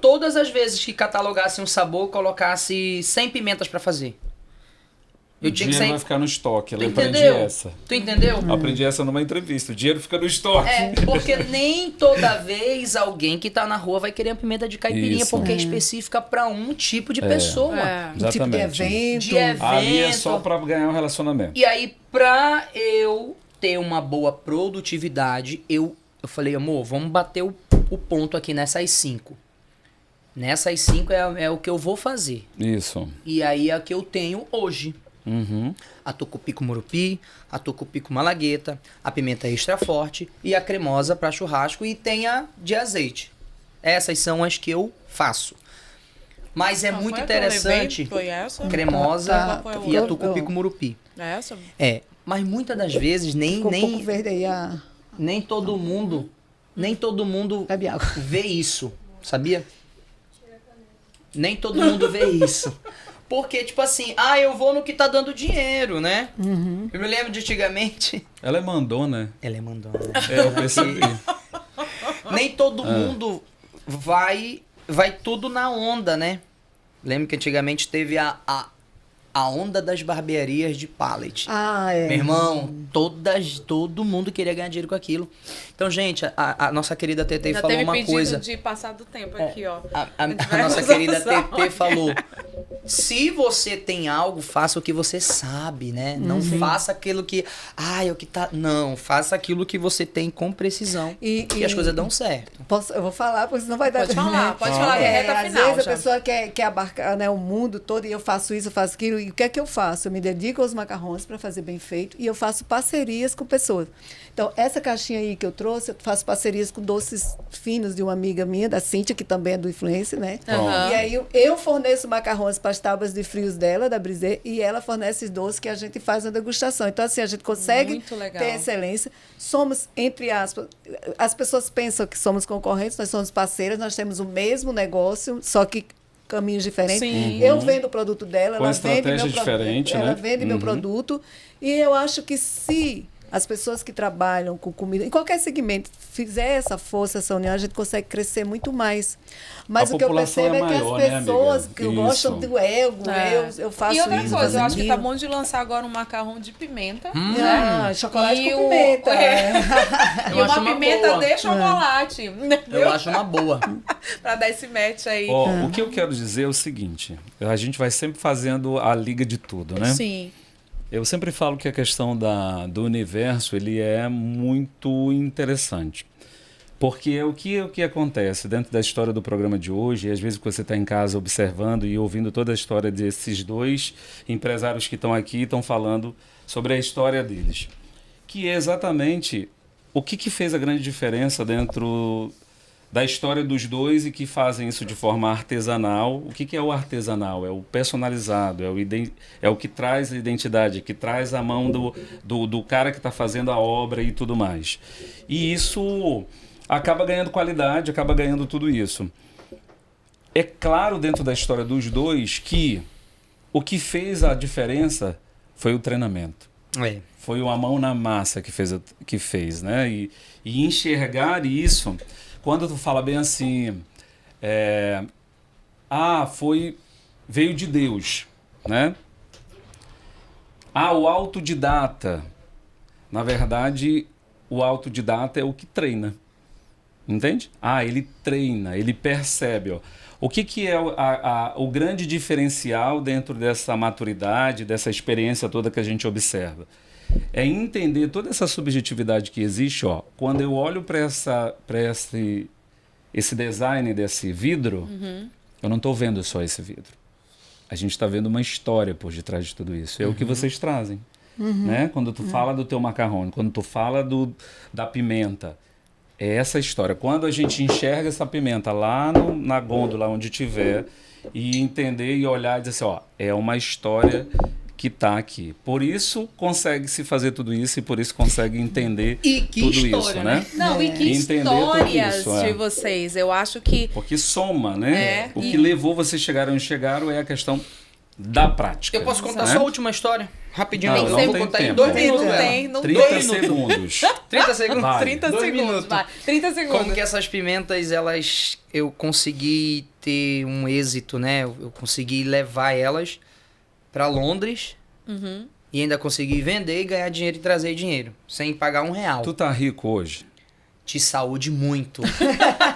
todas as vezes que catalogasse um sabor, colocasse 100 pimentas pra fazer. Eu O tinha que dinheiro sair. vai ficar no estoque. Tu Eu aprendi entendeu? essa. Tu entendeu? Aprendi essa numa entrevista. O dinheiro fica no estoque. É, porque nem toda vez alguém que tá na rua vai querer uma pimenta de caipirinha, Isso. porque é específica pra um tipo de pessoa. É. Um tipo de Exatamente. evento. De evento. Ali é só para ganhar um relacionamento. E aí, pra eu ter uma boa produtividade, eu falei, amor, vamos bater o ponto aqui nessas 5. Nessas 5 é o que eu vou fazer. Isso. E aí é a que eu tenho hoje. Uhum. A tucupi com murupi, a tucupi com malagueta, a pimenta extra forte e a cremosa para churrasco e tem a de azeite. Essas são as que eu faço. Mas é Qual muito foi a que eu levei? interessante, Foi essa? cremosa Tá, tá. e a tucupi com murupi. É essa? É, mas muitas das vezes Ficou um pouco verde aí nem todo mundo Bebe água. vê isso, sabia? Nem todo mundo vê isso. Porque, tipo assim, eu vou no que tá dando dinheiro, né? Eu me lembro de antigamente. Ela é mandona. Ela é mandona. Eu percebi. Nem todo mundo vai tudo na onda, né? Lembro que antigamente teve a onda das barbearias de pallet. É. Meu irmão, todo mundo queria ganhar dinheiro com aquilo. Então, gente, a nossa querida TT Já falou teve uma pedido coisa. de passar do tempo aqui, ó. A gente vai nossa usar querida essa TT falou: se você tem algo, faça o que você sabe, né? Não faça aquilo que. É o que tá. Não, faça aquilo que você tem com precisão. E as coisas dão certo. Eu vou falar, porque senão vai dar... Pode falar, que é reta às final. vezes já. a pessoa quer abarcar, né, o mundo todo, e eu faço isso, eu faço aquilo. E o que é que eu faço? Eu me dedico aos macarrões para fazer bem feito, e eu faço parcerias com pessoas. Então, essa caixinha aí que eu trouxe, eu faço parcerias com doces finos de uma amiga minha, da Cíntia, que também é do Influencer, né? Uhum. E aí eu forneço macarrões para as tábuas de frios dela, da Brisé, e ela fornece os doces que a gente faz na degustação. Então, assim, a gente consegue ter excelência. Somos, entre aspas, as pessoas pensam que somos concorrentes, nós somos parceiras, nós temos o mesmo negócio, só que caminhos diferentes. Sim. Eu vendo o produto dela, Com ela vende meu diferente, produto. né? Ela vende meu produto. E eu acho que se as pessoas que trabalham com comida, em qualquer segmento, fizer essa força, essa união, a gente consegue crescer muito mais. Mas o que eu percebo é que maior, as pessoas né, que gostam do ego, eu faço isso. E outra coisa, eu acho que tá aquilo. bom de lançar agora um macarrão de pimenta. Chocolate E com pimenta. E Eu acho uma uma pimenta boa. de chocolate. Eu acho uma boa. Pra dar esse match aí. O que eu quero dizer é o seguinte: a gente vai sempre fazendo a liga de tudo, né? Sim. Eu sempre falo que a questão do universo ele é muito interessante. Porque o que acontece dentro da história do programa de hoje, e às vezes que você está em casa observando e ouvindo toda a história desses dois empresários que estão aqui, estão falando sobre a história deles. Que é exatamente o que fez a grande diferença dentro da história dos dois e que fazem isso de forma artesanal. O que é o artesanal? É o personalizado, é o que traz a identidade, que traz a mão do cara que está fazendo a obra e tudo mais. E isso acaba ganhando qualidade, acaba ganhando tudo isso. É claro, dentro da história dos dois, que o que fez a diferença foi o treinamento. Foi a mão na massa que fez, né? E enxergar isso... Quando tu fala bem assim, veio de Deus, né? O autodidata. Na verdade, o autodidata é o que treina, entende? Ele treina, ele percebe. Ó. O que é o grande diferencial dentro dessa maturidade, dessa experiência toda que a gente observa? É entender toda essa subjetividade que existe, ó. Quando eu olho para esse design desse vidro, eu não estou vendo só esse vidro. A gente está vendo uma história por detrás de tudo isso. É o que vocês trazem. Né? Quando tu fala do teu macarrão, quando tu fala da pimenta, é essa história. Quando a gente enxerga essa pimenta lá na gôndola, onde tiver, e entender e olhar e dizer assim, é uma história que está aqui. Por isso consegue se fazer tudo isso e por isso consegue entender tudo história, isso, né? Não, e que Entender histórias tudo isso, de vocês. Eu acho que... Porque soma, né? O que levou vocês chegaram onde chegaram é a questão da prática. Eu posso contar né? só a última história? Rapidinho. Não, eu não vou tem contar em tempo. 2 minutos. Não dela. tem, não 30 tem. segundos. 30 segundos. Vai. 30 2 segundos, minutos. vai. 30 segundos. Como que essas pimentas, eu consegui ter um êxito, né? Eu consegui levar elas para Londres e ainda consegui vender e ganhar dinheiro e trazer dinheiro, sem pagar R$1. Tu tá rico hoje? Te saúde muito.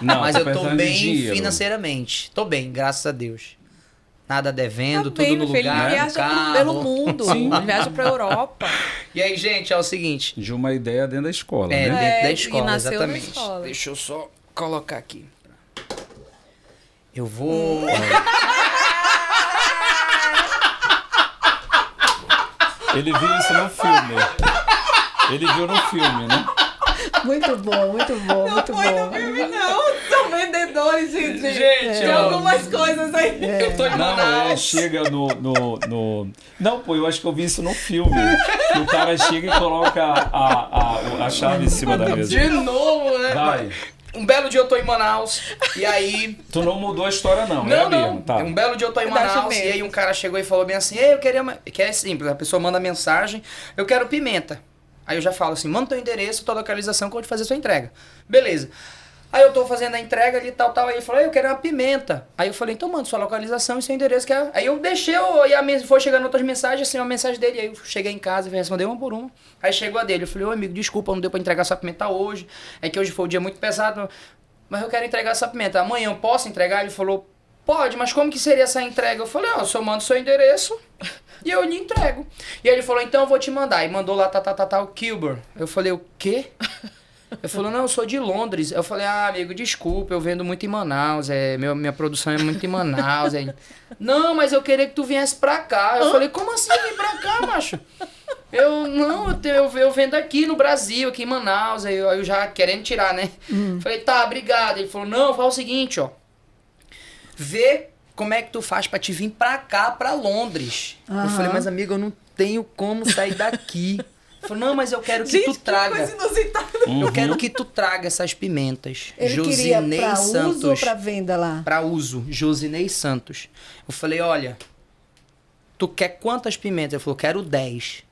Não, Mas tô eu tô pensando em bem dinheiro. financeiramente. Tô bem, graças a Deus. Nada devendo, Tá bem, tudo no meu filho, lugar, ele no viaja carro. pelo mundo, viaja pra Europa. E aí, gente, é o seguinte. De uma ideia dentro da escola, né? Dentro da e escola, nasceu na exatamente. escola. Deixa eu só colocar aqui. Eu vou... Ele viu isso no filme. Ele viu no filme, né? Muito bom, muito bom, muito Foi bom. no filme, não. São vendedores de Gente, ó. algumas coisas aí. Eu tô de Não, Manaus. chega no... Não, pô, eu acho que eu vi isso no filme. Que o cara chega e coloca a chave em cima da mesa. De novo, né? Vai. Um belo dia eu tô em Manaus, e aí... Tu não mudou a história, não. Não, é a não. mesma, tá. Um belo dia eu tô em Manaus, e aí um cara chegou e falou bem assim, Ei, eu queria... Que é simples, a pessoa manda mensagem, eu quero pimenta. Aí eu já falo assim, manda teu endereço, tua localização, que eu vou te fazer a sua entrega. Beleza. Aí eu tô fazendo a entrega ali, tal, aí ele falou, eu quero uma pimenta. Aí eu falei, então manda sua localização e seu endereço. Que é... Aí eu deixei, foi chegando outras mensagens, assim, uma mensagem dele. Aí eu cheguei em casa e respondei uma por uma. Aí chegou a dele, eu falei, ô amigo, desculpa, não deu pra entregar essa pimenta hoje. É que hoje foi um dia muito pesado, mas eu quero entregar essa pimenta. Amanhã eu posso entregar? Ele falou, pode, mas como que seria essa entrega? Eu falei, ó, eu só mando seu endereço e eu lhe entrego. E aí ele falou, então eu vou te mandar. E mandou lá, o Kilburn. Eu falei, o quê? Ele falou, não, eu sou de Londres. Eu falei, amigo, desculpa, eu vendo muito em Manaus, minha produção é muito em Manaus. Aí, não, mas eu queria que tu viesse pra cá. Eu falei, como assim vir pra cá, macho? Eu vendo aqui no Brasil, aqui em Manaus. Aí eu já querendo tirar, né? Falei, tá, obrigado. Ele falou, não, fala o seguinte, ó. Vê como é que tu faz pra te vir pra cá, pra Londres. Eu falei, mas amigo, eu não tenho como sair daqui. Ele falou, não, mas eu quero que tu traga. Coisa inusitada. Eu quero que tu traga essas pimentas. Ele Josinei queria pra Santos. uso ou pra venda lá? Pra uso. Josinei Santos. Eu falei, olha, tu quer quantas pimentas? Ele falou, quero 10.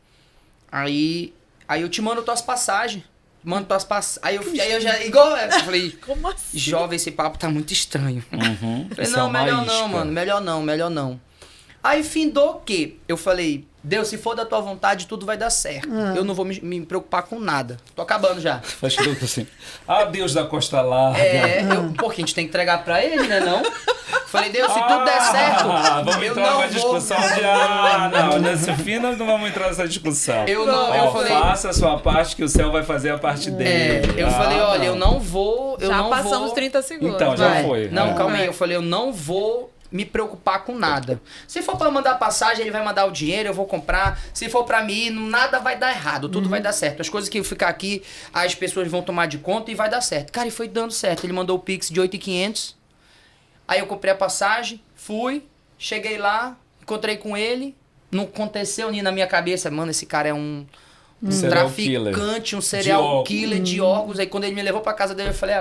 Aí eu te mando tuas passagens. Mando tuas passagens. Aí eu já, igual eu falei, Como assim? jovem, esse papo tá muito estranho. Falei, Isso não, é uma melhor isca. não, mano. Melhor não. Aí findou que eu falei, Deus, se for da tua vontade, tudo vai dar certo. Eu não vou me preocupar com nada. Tô acabando já. Faz tudo assim. Deus da Costa Larga. Porque a gente tem que entregar pra ele, né não? Falei, Deus, se tudo der certo, Vamos eu entrar não numa vou... discussão de... não, nesse fim nós não vamos entrar nessa discussão. Eu falei... Faça a sua parte que o céu vai fazer a parte dele. Eu falei, olha, eu não vou... Já passamos 30 segundos. Então, já vai. foi. Não, calma aí. Eu falei, eu não vou me preocupar com nada. Se for pra mandar passagem, ele vai mandar o dinheiro, eu vou comprar. Se for pra mim, nada vai dar errado, tudo vai dar certo. As coisas que eu ficar aqui, as pessoas vão tomar de conta e vai dar certo. Cara, e foi dando certo. Ele mandou o Pix de 8.500. Aí eu comprei a passagem, fui, cheguei lá, encontrei com ele. Não aconteceu nem na minha cabeça, mano, esse cara é um traficante, um serial killer de órgãos. Aí quando ele me levou pra casa dele, eu falei, é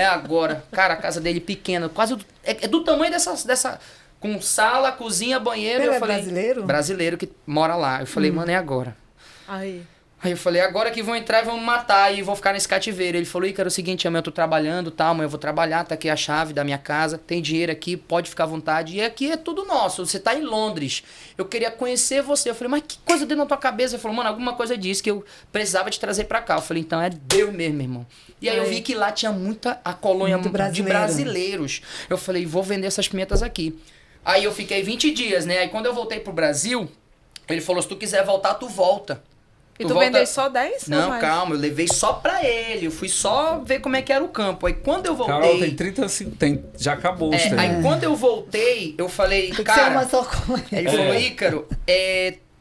agora. Cara, a casa dele pequena, quase é do tamanho dessa com sala, cozinha, banheiro. Ele eu falei, brasileiro? Brasileiro que mora lá. Eu falei, mano, é agora. Aí eu falei, agora que vão entrar e vão me matar e vão ficar nesse cativeiro. Ele falou, Ícaro, é o seguinte, amanhã eu tô trabalhando, tá? Amanhã eu vou trabalhar, tá aqui a chave da minha casa, tem dinheiro aqui, pode ficar à vontade. E aqui é tudo nosso, você tá em Londres. Eu queria conhecer você. Eu falei, mas que coisa dentro da tua cabeça? Ele falou, mano, alguma coisa disse que eu precisava te trazer pra cá. Eu falei, então é Deus mesmo, irmão. E aí eu vi que lá tinha a colônia de brasileiros. Eu falei, vou vender essas pimentas aqui. Aí eu fiquei 20 dias, né? Aí quando eu voltei pro Brasil, ele falou, se tu quiser voltar, tu volta. E tu vendeu só 10? Não, calma, eu levei só pra ele. Eu fui só ver como é que era o campo. Aí quando eu voltei... Carol, tem 35... já acabou os aí quando eu voltei, eu falei, Tem que cara... ser uma só coisa. Ele falou, Ícaro,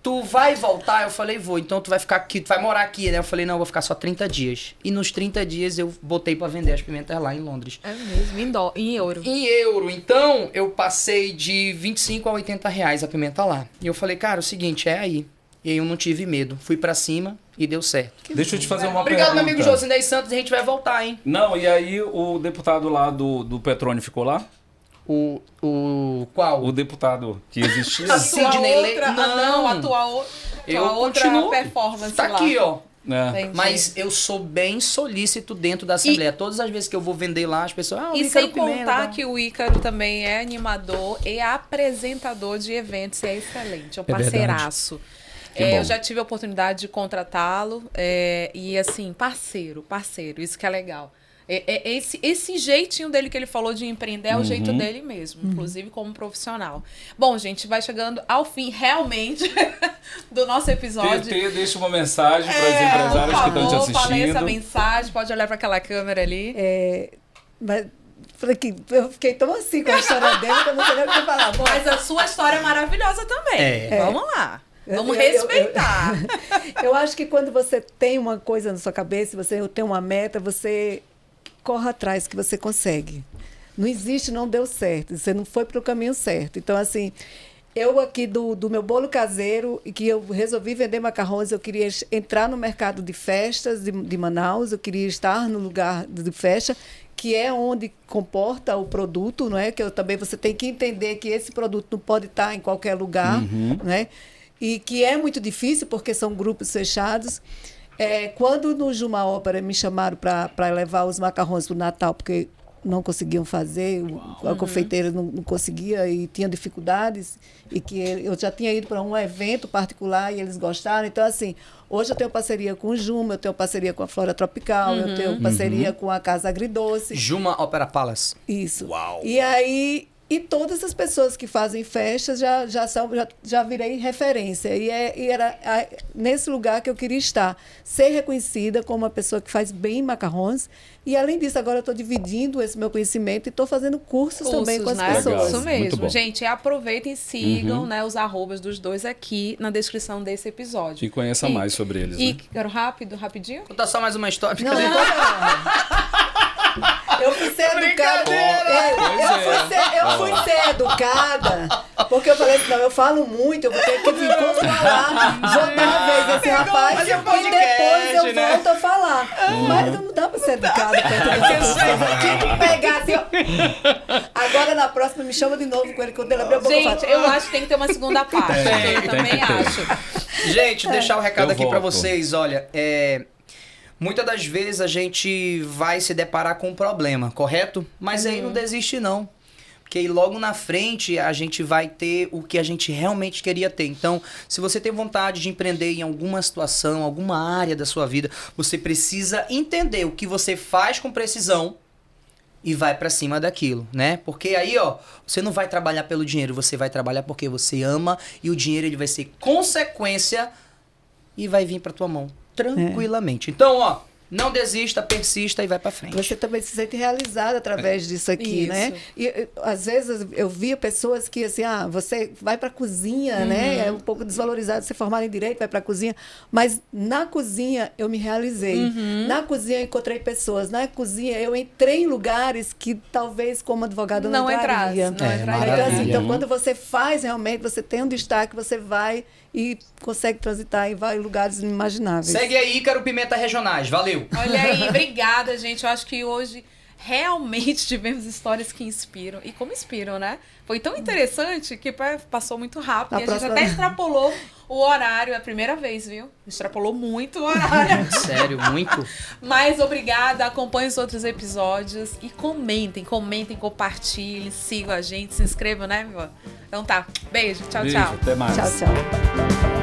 tu vai voltar? Eu falei, vou. Então tu vai ficar aqui, tu vai morar aqui, né? Eu falei, não, eu vou ficar só 30 dias. E nos 30 dias eu botei pra vender as pimentas lá em Londres. É mesmo, em euro. Em euro. Então, eu passei de 25 a 80 reais a pimenta lá. E eu falei, cara, o seguinte, é aí. E aí eu não tive medo. Fui pra cima e deu certo. Deixa eu te fazer uma Obrigado, pergunta. meu amigo Josinei Santos. A gente vai voltar, hein? Não, e aí o deputado lá do Petrone ficou lá? Qual? O deputado que existia? Ah, Sidney outra, não. atual Eu outra continuo. performance Tá lá. aqui, ó. É. Mas eu sou bem solícito dentro da Assembleia. Todas as vezes que eu vou vender lá, as pessoas... E sem contar que o Ícaro também é animador e apresentador de eventos e é excelente, é um parceiraço. Eu já tive a oportunidade de contratá-lo e assim, parceiro, isso que é legal. Esse jeitinho dele que ele falou de empreender é o jeito dele mesmo, inclusive como profissional. Bom, gente, vai chegando ao fim realmente do nosso episódio. TT, deixa uma mensagem para os empresários que estão te assistindo. Falei essa mensagem, pode olhar para aquela câmera ali. Mas eu fiquei tão assim com a história dele que eu não sei nem o que falar. Bom, Mas a sua história é maravilhosa também. Vamos lá. Vamos Eu respeitar. Eu acho que quando você tem uma coisa na sua cabeça, você tem uma meta, você corre atrás que você consegue. Não existe, não deu certo. Você não foi para o caminho certo. Então, assim, Eu aqui do meu bolo caseiro, e que eu resolvi vender macarrões, eu queria entrar no mercado de festas de Manaus, eu queria estar no lugar de festa, que é onde comporta o produto, não é? Que também você tem que entender que esse produto não pode estar em qualquer lugar, né? E que é muito difícil porque são grupos fechados. Quando no Juma Ópera me chamaram para levar os macarrões para o Natal, porque não conseguiam fazer, a confeiteira não conseguia e tinha dificuldades, e que eu já tinha ido para um evento particular e eles gostaram. Então, assim, hoje eu tenho parceria com o Juma, eu tenho parceria com a Flora Tropical, eu tenho parceria com a Casa Agridoce. Juma Opera Palace. Isso. Uau. E aí... E todas as pessoas que fazem festas já virei referência. E era nesse lugar que eu queria estar. Ser reconhecida como uma pessoa que faz bem macarrões. E, além disso, agora eu estou dividindo esse meu conhecimento e estou fazendo cursos também com as pessoas. Legal. Isso Muito mesmo. bom. Gente, aproveitem e sigam né, os arrobas dos dois aqui na descrição desse episódio. E conheça mais sobre eles. E né? quero rapidinho? Conta só mais uma história. Não, eu fui ser educada. Eu fui ser educada, porque eu falei assim, não, eu falo muito, eu vou ter que vir controlar. Vou dar uma vez assim, rapaz, e depois eu volto a falar. Mas não dá pra ser educada. Tinha que pegar assim, ó. Agora na próxima me chama de novo com ele, quando ele abrir a boca. Gente, eu acho que tem que ter uma segunda parte. Eu também acho. Gente, deixar o recado Eu aqui pra volto. vocês, olha, muitas das vezes a gente vai se deparar com um problema, correto? Mas aí não desiste não. Porque aí logo na frente a gente vai ter o que a gente realmente queria ter. Então, se você tem vontade de empreender em alguma situação, alguma área da sua vida, você precisa entender o que você faz com precisão e vai pra cima daquilo, né? Porque aí, ó, você não vai trabalhar pelo dinheiro, você vai trabalhar porque você ama e o dinheiro ele vai ser consequência e vai vir pra tua mão tranquilamente. Então, ó, não desista, persista e vai pra frente. Você também se sente realizada através disso aqui, Isso. né? E às vezes eu via pessoas que assim, você vai para a cozinha, né? É um pouco desvalorizado você formar em direito, vai para a cozinha, mas na cozinha eu me realizei. Na cozinha eu encontrei pessoas, na cozinha eu entrei em lugares que talvez como advogada não entraria. Não entraria. maravilha. Então, quando você faz realmente, você tem um destaque, você vai e consegue transitar e vai em lugares inimagináveis. Segue aí, Ícaro Pimenta Regionais. Valeu! Olha aí, obrigada, gente. Eu acho que hoje realmente tivemos histórias que inspiram. E como inspiram, né? Foi tão interessante que passou muito rápido. E a gente até extrapolou o horário. É a primeira vez, viu? Extrapolou muito o horário. Sério, muito? Mas obrigada, acompanhem os outros episódios e comentem, compartilhem, sigam a gente, se inscrevam, né, meu? Então tá, beijo, tchau, Beijo, tchau. até mais. Tchau, tchau.